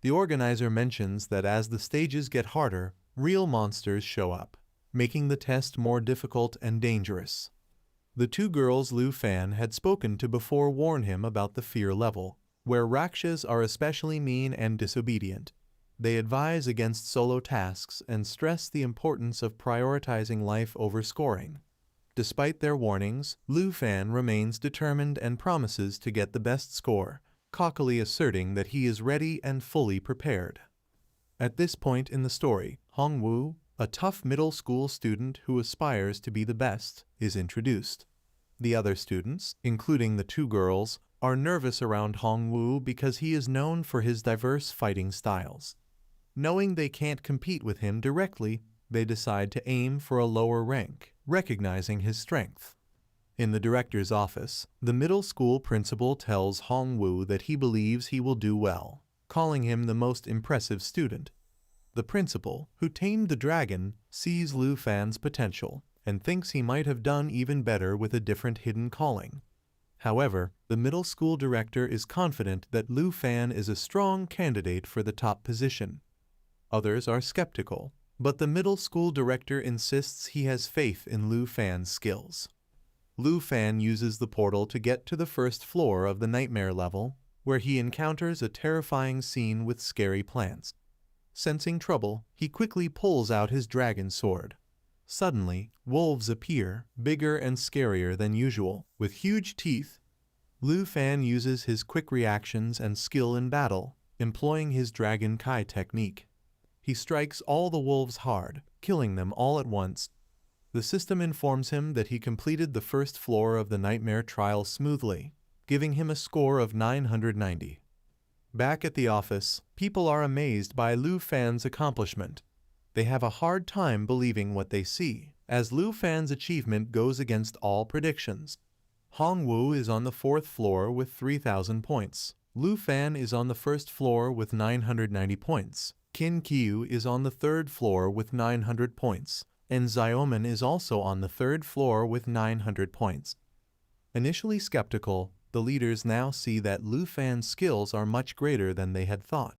The organizer mentions that as the stages get harder, real monsters show up, making the test more difficult and dangerous. The 2 girls Lu Fan had spoken to before warn him about the fear level, where Rakshas are especially mean and disobedient. They advise against solo tasks and stress the importance of prioritizing life over scoring. Despite their warnings, Lu Fan remains determined and promises to get the best score, cockily asserting that he is ready and fully prepared. At this point in the story, Hongwu, a tough middle school student who aspires to be the best, is introduced. The other students, including the 2 girls, are nervous around Hongwu because he is known for his diverse fighting styles. Knowing they can't compete with him directly, they decide to aim for a lower rank, recognizing his strength. In the director's office, the middle school principal tells Hongwu that he believes he will do well, calling him the most impressive student. The principal, who tamed the dragon, sees Lu Fan's potential and thinks he might have done even better with a different hidden calling. However, the middle school director is confident that Lu Fan is a strong candidate for the top position. Others are skeptical, But the middle school director insists he has faith in Lu Fan's skills. Lu Fan uses the portal to get to the first floor of the nightmare level, where he encounters a terrifying scene with scary plants. Sensing trouble, he quickly pulls out his dragon sword. Suddenly, wolves appear, bigger and scarier than usual, with huge teeth. Lu Fan uses his quick reactions and skill in battle, employing his Dragon Kai technique. He strikes all the wolves hard, killing them all at once. The system informs him that he completed the first floor of the nightmare trial smoothly, giving him a score of 990. Back at the office, people are amazed by Lu Fan's accomplishment. They have a hard time believing what they see, as Lu Fan's achievement goes against all predictions. Hongwu is on the 4th floor with 3,000 points. Lu Fan is on the 1st floor with 990 points. Qin Qiu is on the 3rd floor with 900 points, and Xiaoman is also on the 3rd floor with 900 points. Initially skeptical, the leaders now see that Lu Fan's skills are much greater than they had thought.